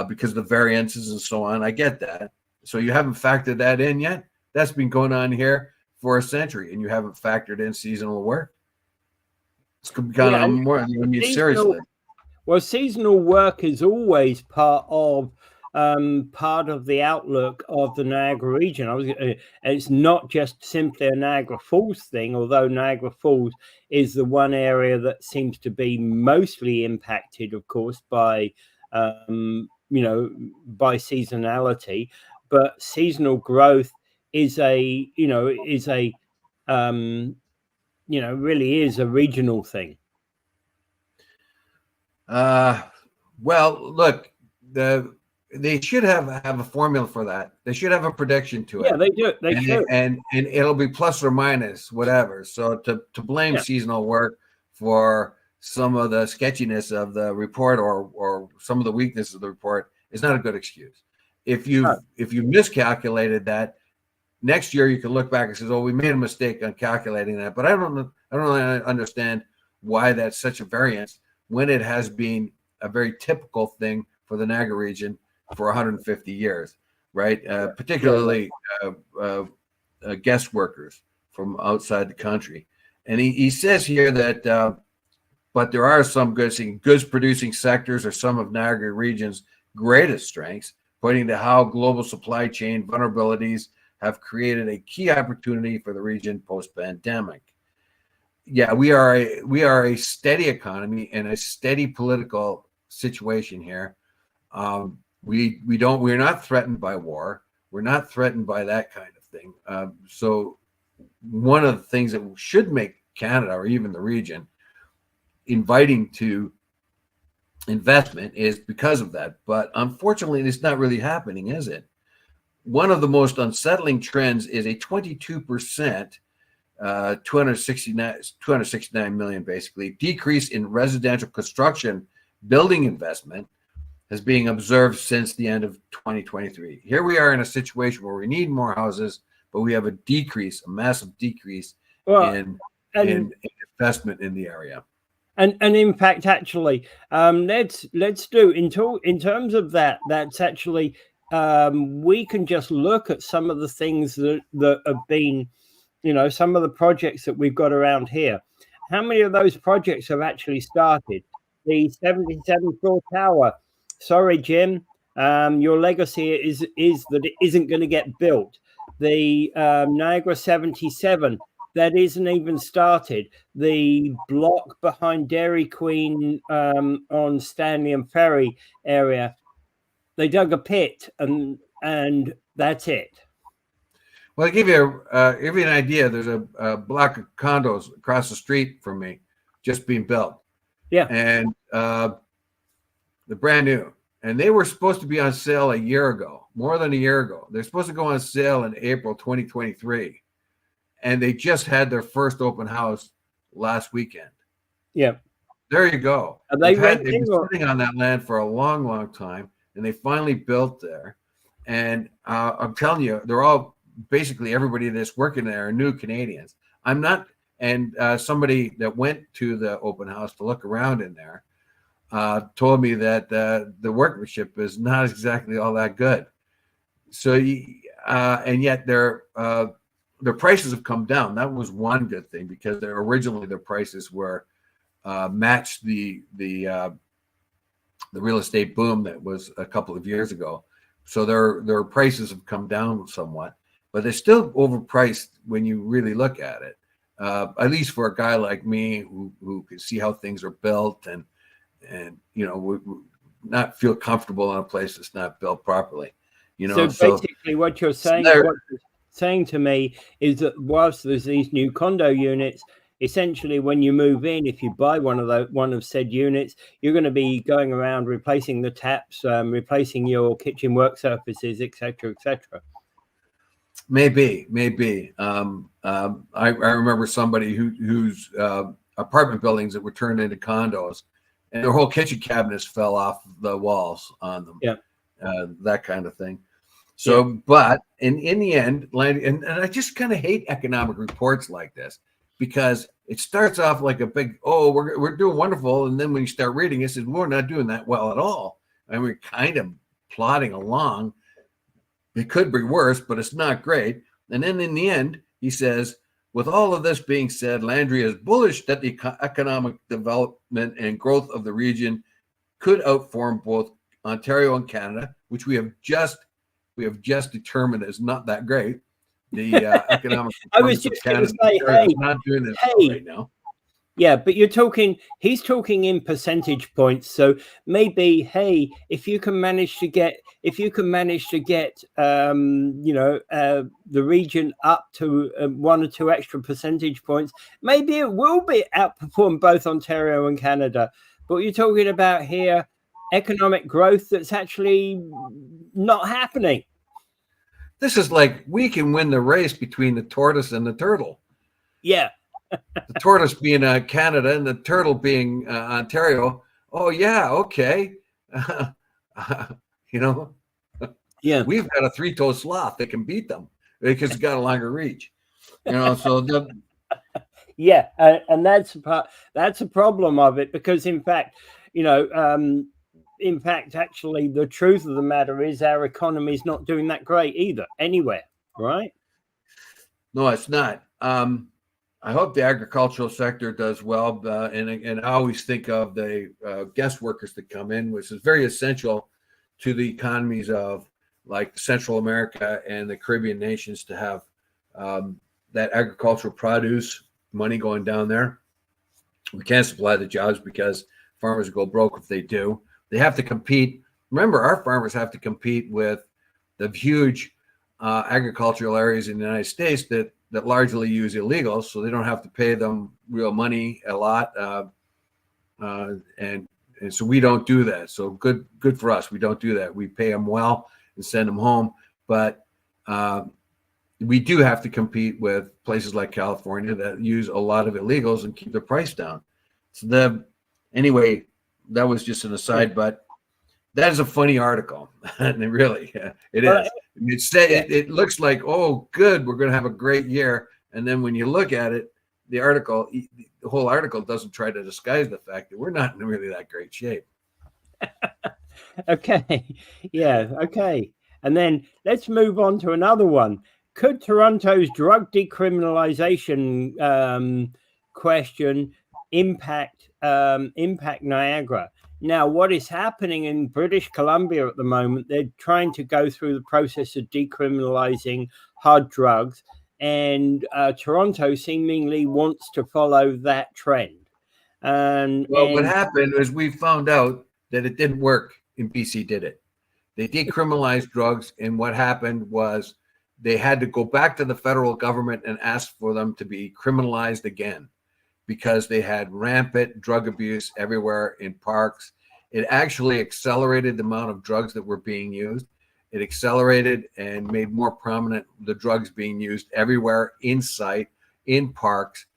because of the variances and so on. I get that. So you haven't factored that in yet? That's been going on here for a century, and you haven't factored in seasonal work? It's kind of more, I mean, seriously. Well, seasonal work is always part of the outlook of the Niagara region. It's not just simply a Niagara Falls thing, although Niagara Falls is the one area that seems to be mostly impacted, of course, by by seasonality. But seasonal growth is really is a regional thing. Well, look, they should have a formula for that. They should have a prediction to it. Yeah, they do. They should. And it'll be plus or minus whatever. So to blame seasonal work for some of the sketchiness of the report or some of the weakness of the report is not a good excuse. If you miscalculated that, next year you can look back and say, "Oh, we made a mistake on calculating that." But I don't really understand why that's such a variance when it has been a very typical thing for the Niagara region for 150 years, right? Particularly guest workers from outside the country. And he says here that, but there are some goods producing sectors are some of Niagara region's greatest strengths, pointing to how global supply chain vulnerabilities have created a key opportunity for the region post-pandemic. Yeah, we are a steady economy and a steady political situation here. We're not threatened by war. We're not threatened by that kind of thing. So one of the things that should make Canada or even the region inviting to investment is because of that. But unfortunately, it's not really happening, is it? One of the most unsettling trends is a 22%, 269 million basically, decrease in residential construction building investment is being observed since the end of 2023. Here we are in a situation where we need more houses, but we have a massive decrease in investment in the area. And in fact, actually, let's do in terms of that. That's actually we can just look at some of the things that have been, some of the projects that we've got around here. How many of those projects have actually started? The 77th floor tower. Sorry, Jim. Your legacy is that it isn't going to get built. The Niagara 77. That isn't even started. The block behind Dairy Queen on Stanley and Ferry area, they dug a pit and that's it. Well, to give you an idea, there's a block of condos across the street from me just being built. Yeah. And they're brand new. And they were supposed to be on sale a year ago, more than a year ago. They're supposed to go on sale in April 2023. And they just had their first open house last weekend. Yeah. There you go. Are they they've been sitting on that land for a long, long time, and they finally built there. And I'm telling you, they're all basically everybody that's working there are new Canadians. I'm not, and somebody that went to the open house to look around in there told me that the workmanship is not exactly all that good. So, and yet their prices have come down. That was one good thing, because originally their prices were matched the real estate boom that was a couple of years ago. So their prices have come down somewhat, but they're still overpriced when you really look at it. At least for a guy like me who can see how things are built and we not feel comfortable in a place that's not built properly. So basically, what you're saying to me is that whilst there's these new condo units, essentially when you move in, if you buy one of said units, you're going to be going around replacing the taps, replacing your kitchen work surfaces, etc., etc. Maybe. I remember somebody whose apartment buildings that were turned into condos, and their whole kitchen cabinets fell off the walls on them. Yeah, that kind of thing. So, yeah. But in the end, and I just kind of hate economic reports like this, because it starts off like a big, we're doing wonderful, and then when you start reading it, it says we're not doing that well at all, and we're kind of plodding along. It could be worse, but it's not great. And then in the end, he says, with all of this being said, Landry is bullish that the economic development and growth of the region could outform both Ontario and Canada, which we have just determined is not that great. The economic I was just going to say, is not doing this right now. Yeah, but he's talking in percentage points. So maybe, hey, if you can manage to get the region up to 1 or 2 extra percentage points, maybe it will be outperform both Ontario and Canada. But you're talking about here economic growth that's actually not happening. This is like we can win the race between the tortoise and the turtle. Yeah. The tortoise being Canada and the turtle being Ontario. Oh yeah, okay. Yeah, we've got a 3-toed sloth that can beat them because it's got a longer reach. So yeah, and that's a problem of it, because in fact, actually, the truth of the matter is our economy is not doing that great either anywhere, right? No, it's not. I hope the agricultural sector does well, and I always think of the guest workers that come in, which is very essential to the economies of like Central America and the Caribbean nations, to have that agricultural produce money going down there. We can't supply the jobs because farmers go broke if they do. They have to compete. Remember, our farmers have to compete with the huge agricultural areas in the United States that largely use illegals, so they don't have to pay them real money a lot, and so we don't do that. So good for us. We don't do that. We pay them well and send them home, but we do have to compete with places like California that use a lot of illegals and keep the price down. So anyway, that was just an aside, but that is a funny article. And it is. It looks like, oh, good, we're going to have a great year. And then when you look at it, the whole article doesn't try to disguise the fact that we're not in really that great shape. Okay. Yeah. Okay. And then let's move on to another one. Could Toronto's drug decriminalization question impact Niagara? Now, what is happening in British Columbia at the moment, they're trying to go through the process of decriminalizing hard drugs, and Toronto seemingly wants to follow that trend. What happened is we found out that it didn't work in BC, did it? They decriminalized drugs, and what happened was they had to go back to the federal government and ask for them to be criminalized again, because they had rampant drug abuse everywhere in parks. It actually accelerated the amount of drugs that were being used. It accelerated and made more prominent the drugs being used everywhere, in sight, in parks,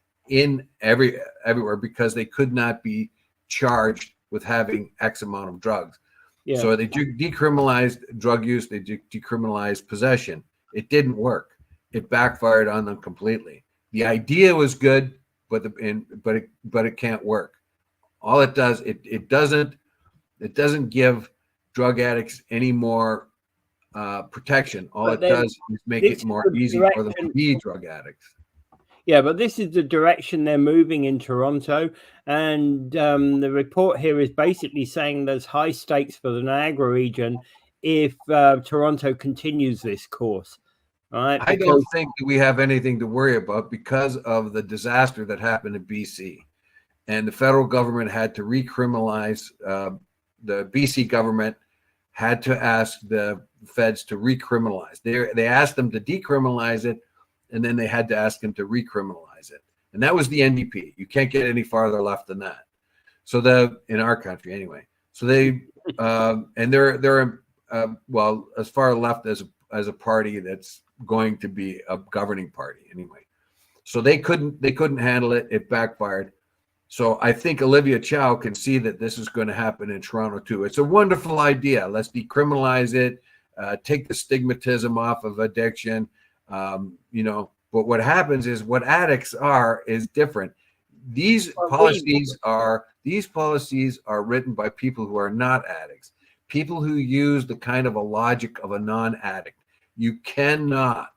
everywhere, because they could not be charged with having X amount of drugs. Yeah. So they decriminalized drug use. They decriminalized possession. It didn't work. It backfired on them completely. The idea was good, but it can't work. All it does, it doesn't give drug addicts any more protection. All But it then does is make this it is more the easy for them to direction. be drug addicts. Yeah, but this is the direction they're moving in Toronto. And the report here is basically saying there's high stakes for the Niagara region if Toronto continues this course, right? I don't Because think that we have anything to worry about because of the disaster that happened in BC. And the federal government had to recriminalize, the BC government had to ask the feds to recriminalize. They asked them to decriminalize it, and then they had to ask them to recriminalize it. And that was the NDP. You can't get any farther left than that. So in our country anyway. So they and they're well, as far left as a party that's going to be a governing party anyway. So they couldn't handle it. It backfired. So I think Olivia Chow can see that this is going to happen in Toronto too. It's a wonderful idea. Let's decriminalize it, take the stigmatism off of addiction. But what happens is what addicts are is different. These policies are written by people who are not addicts, people who use the kind of a logic of a non-addict. You cannot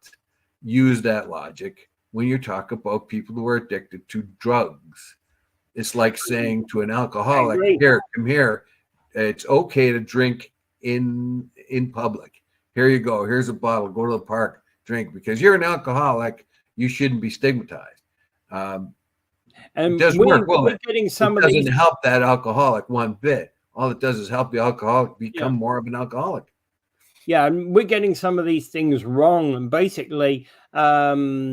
use that logic when you talk about people who are addicted to drugs. It's like saying to an alcoholic, "Here, come here. It's okay to drink in public. Here you go. Here's a bottle. Go to the park, drink. Because you're an alcoholic, you shouldn't be stigmatized." and it doesn't work. Well, we're getting some it of doesn't these. help that alcoholic one bit. All it does is help the alcoholic become more of an alcoholic. Yeah, and we're getting some of these things wrong. And basically, drugs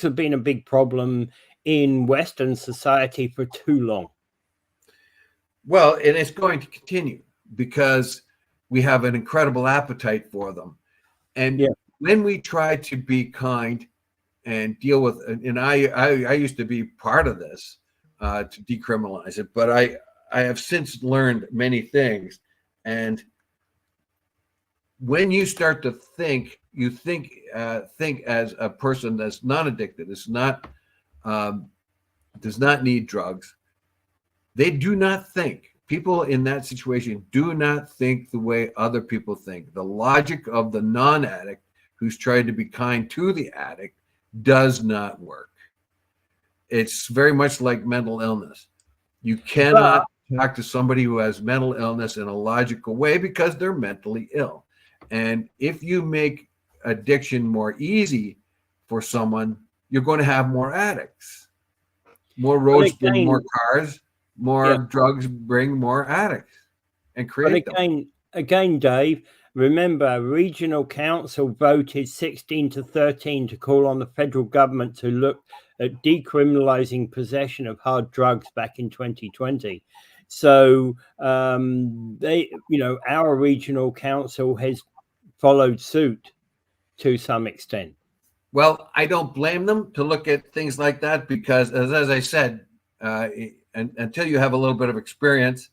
have been a big problem in Western society for too long. Well, and it's going to continue because we have an incredible appetite for them. And when we try to be kind and deal with, and I used to be part of this to decriminalize it, but I have since learned many things. And when you start to think, you think as a person that's not addicted, does not need drugs. They do not think. People in that situation do not think the way other people think. The logic of the non-addict who's trying to be kind to the addict does not work. It's very much like mental illness. You cannot talk to somebody who has mental illness in a logical way because they're mentally ill. And if you make addiction more easy for someone, you're going to have more addicts. More roads bring more cars, more drugs bring more addicts, and create them. Again, Dave, remember, regional council voted 16-13 to call on the federal government to look at decriminalizing possession of hard drugs back in 2020. So our regional council has followed suit to some extent. Well, I don't blame them to look at things like that because, as I said, until you have a little bit of experience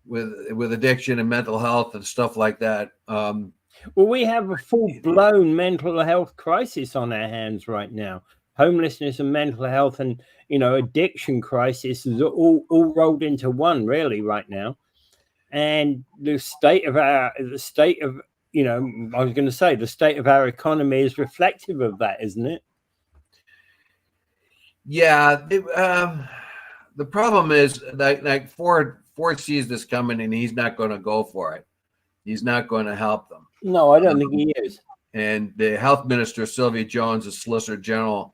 with addiction and mental health and stuff like that. Well, we have a full-blown mental health crisis on our hands right now. Homelessness and mental health and addiction crisis is all rolled into one really right now. And the state of our economy is reflective of that, isn't it? Yeah. The problem is like Ford sees this coming and he's not going to go for it. He's not going to help them. No, I don't think he is. And the health minister, Sylvia Jones, the Solicitor General,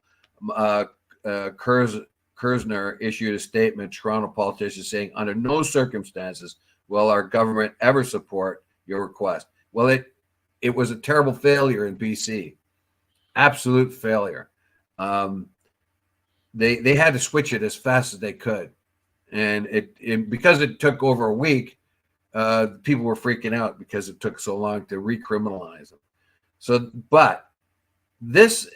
Kersner, issued a statement, Toronto politicians saying, under no circumstances will our government ever support your request. Well, it was a terrible failure in BC. Absolute failure. They had to switch it as fast as they could. And because it took over a week, people were freaking out because it took so long to recriminalize them. So, but this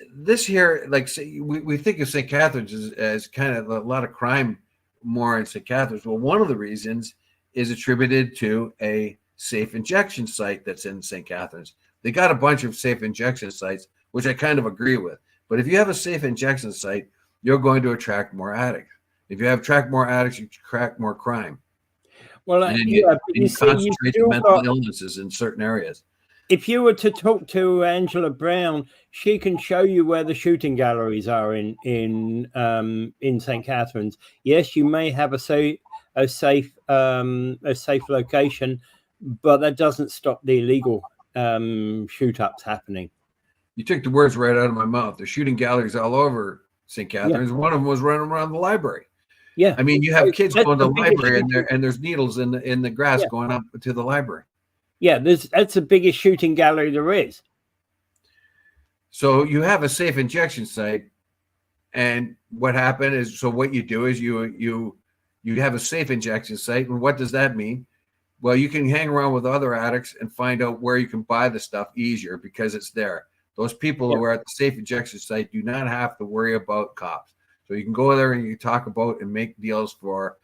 here, like we think of St. Catharines as kind of a lot of crime more in St. Catharines. Well, one of the reasons is attributed to a safe injection site that's in St. Catharines. They got a bunch of safe injection sites, which I kind of agree with. But if you have a safe injection site, you're going to attract more addicts. If you attract more addicts, you attract more crime. Well, And but you see, you concentrate the still mental got, illnesses in certain areas. if you were to talk to Angela Brown, she can show you where the shooting galleries are in St. Catharines. Yes, you may have a safe location, but that doesn't stop the illegal shoot-ups happening. You took the words right out of my mouth. There's shooting galleries all over St. Catharines. Yeah. One of them was running around the library. Yeah, I mean, you have kids going to the library, and there's needles in the grass going up to the library. Yeah, that's the biggest shooting gallery there is. So you have a safe injection site, and what happened is, so what you do is you have a safe injection site, and what does that mean? Well, you can hang around with other addicts and find out where you can buy the stuff easier because it's there. Those people who are at the safe injection site do not have to worry about cops. So you can go there and you talk about and make deals to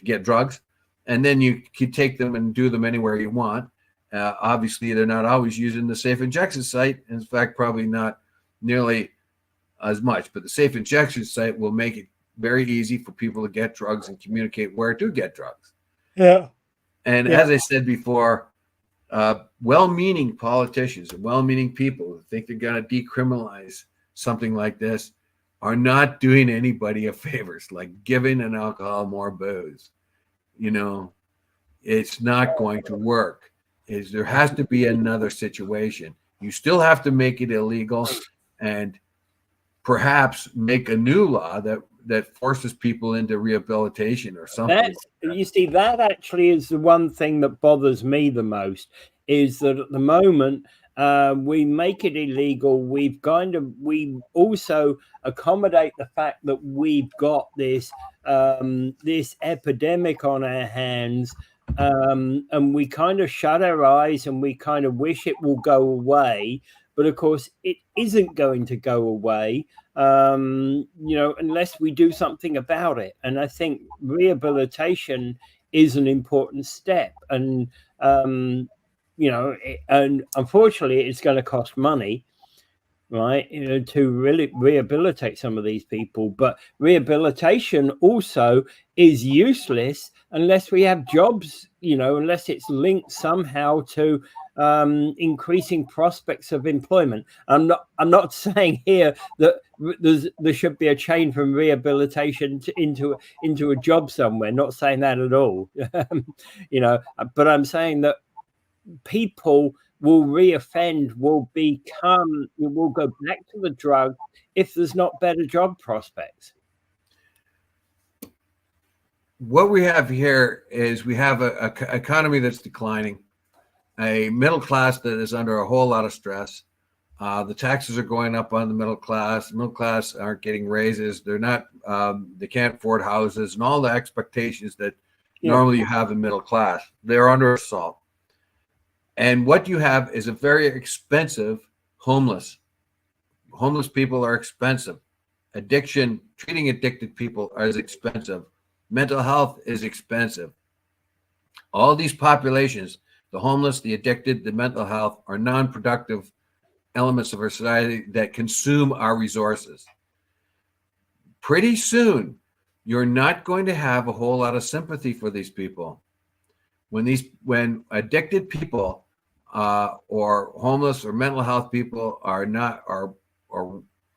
get drugs, and then you can take them and do them anywhere you want. Obviously, they're not always using the safe injection site. In fact, probably not nearly as much. But the safe injection site will make it very easy for people to get drugs and communicate where to get drugs. Yeah. And as I said before, well-meaning politicians and well-meaning people who think they're going to decriminalize something like this are not doing anybody a favor. It's like giving an alcohol more booze. You know, it's not going to work. There has to be another situation. You still have to make it illegal and perhaps make a new law that forces people into rehabilitation or something. You see, that actually is the one thing that bothers me the most, is that at the moment we make it illegal. We also accommodate the fact that we've got this this epidemic on our hands, and we kind of shut our eyes and we kind of wish it will go away. But of course, it isn't going to go away, unless we do something about it. And I think rehabilitation is an important step. And, and unfortunately, it's going to cost money, right, to really rehabilitate some of these people. But rehabilitation also is useless unless we have jobs, unless it's linked somehow to increasing prospects of employment. I'm not saying here that there should be a chain from rehabilitation into a job somewhere. Not saying that at all. But I'm saying that people will reoffend, will go back to the drug if there's not better job prospects. What we have here is we have an economy that's declining, a middle class that is under a whole lot of stress. The taxes are going up on the middle class. The middle class aren't getting raises. They're not. They can't afford houses, and all the expectations that normally you have in middle class. They're under assault. And what you have is a very expensive homeless. Homeless people are expensive. Treating addicted people is expensive. Mental health is expensive. All these populations, the homeless, the addicted, the mental health, are non-productive elements of our society that consume our resources. Pretty soon, you're not going to have a whole lot of sympathy for these people. When addicted people or homeless or mental health people are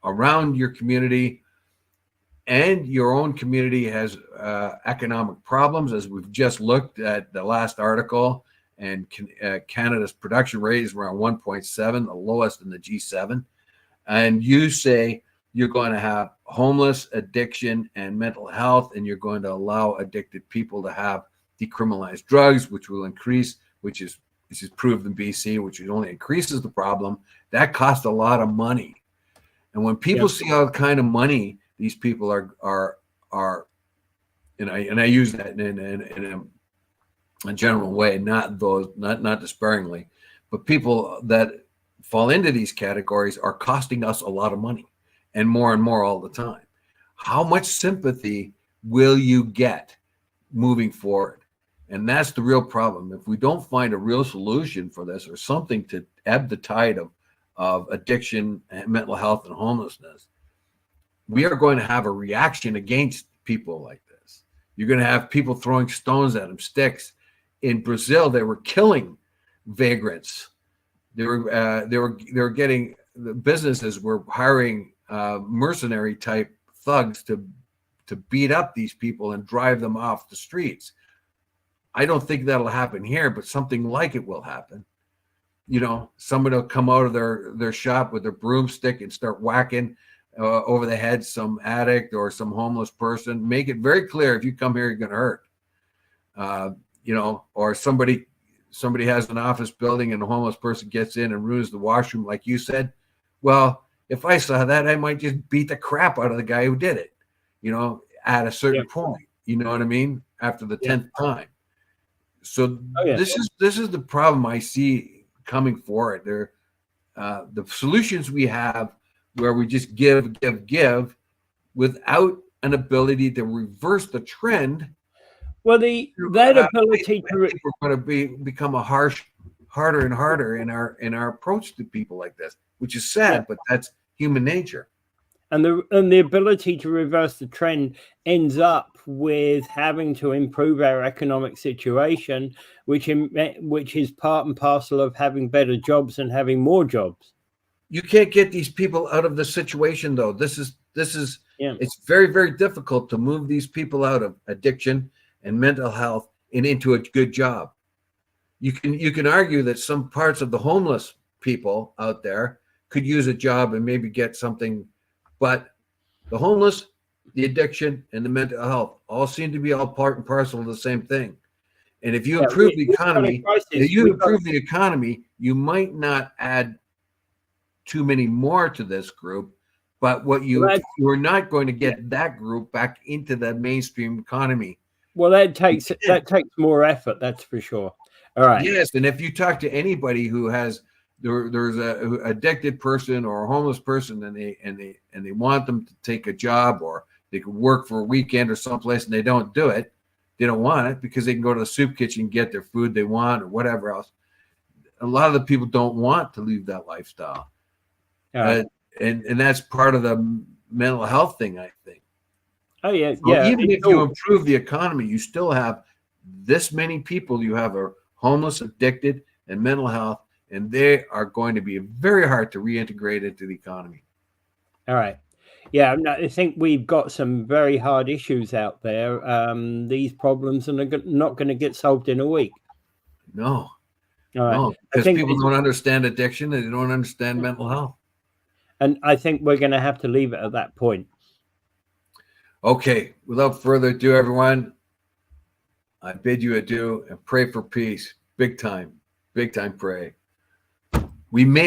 around your community, and your own community has economic problems, as we've just looked at the last article, and Canada's production rate is around 1.7, the lowest in the G7, and you say you're going to have homeless, addiction, and mental health, and you're going to allow addicted people to have decriminalized drugs, which will increase, which is proved in BC, which only increases the problem. That costs a lot of money. And when people see how kind of money these people are, and I use that in a general way, not despairingly, but people that fall into these categories are costing us a lot of money, and more all the time. How much sympathy will you get moving forward. And that's the real problem. If we don't find a real solution for this, or something to ebb the tide of addiction and mental health and homelessness, we are going to have a reaction against people like this. You're going to have people throwing stones at them, sticks. In Brazil, they were killing vagrants. They were getting, the businesses were hiring mercenary type thugs to beat up these people and drive them off the streets. I don't think that'll happen here, but something like it will happen. You know, somebody will come out of their shop with their broomstick and start whacking over the head some addict or some homeless person. Make it very clear, if you come here, you're going to hurt. You know, or somebody has an office building and a homeless person gets in and ruins the washroom, like you said. Well, if I saw that, I might just beat the crap out of the guy who did it, you know, at a certain point. You know what I mean? After the 10th time. So this is the problem I see coming forward. There, the solutions we have, where we just give without an ability to reverse the trend. Well, that ability to we're going to become harder and harder in our approach to people like this, which is sad, but that's human nature. And the ability to reverse the trend ends up with having to improve our economic situation, which is part and parcel of having better jobs and having more jobs. You can't get these people out of the situation, though. This is it's very, very difficult to move these people out of addiction and mental health and into a good job. You can argue that some parts of the homeless people out there could use a job and maybe get something. But the homeless, the addiction, and the mental health all seem to be all part and parcel of the same thing. And if you improve the economy, you might not add too many more to this group, but you're not going to get that group back into the mainstream economy. Well, that takes more effort, that's for sure. All right. Yes, and if you talk to anybody who has there's a addicted person or a homeless person, and they want them to take a job, or they could work for a weekend or someplace, and they don't do it. They don't want it because they can go to the soup kitchen and get their food they want or whatever else. A lot of the people don't want to leave that lifestyle. And that's part of the mental health thing, I think. Oh yeah, so even if you improve the economy, you still have this many people. You have a homeless, addicted, and mental health. And they are going to be very hard to reintegrate into the economy. All right. Yeah, I think we've got some very hard issues out there. These problems are not going to get solved in a week. No. All right. No, because people don't understand addiction and they don't understand mental health. And I think we're going to have to leave it at that point. Okay. Without further ado, everyone, I bid you adieu and pray for peace. Big time pray. We may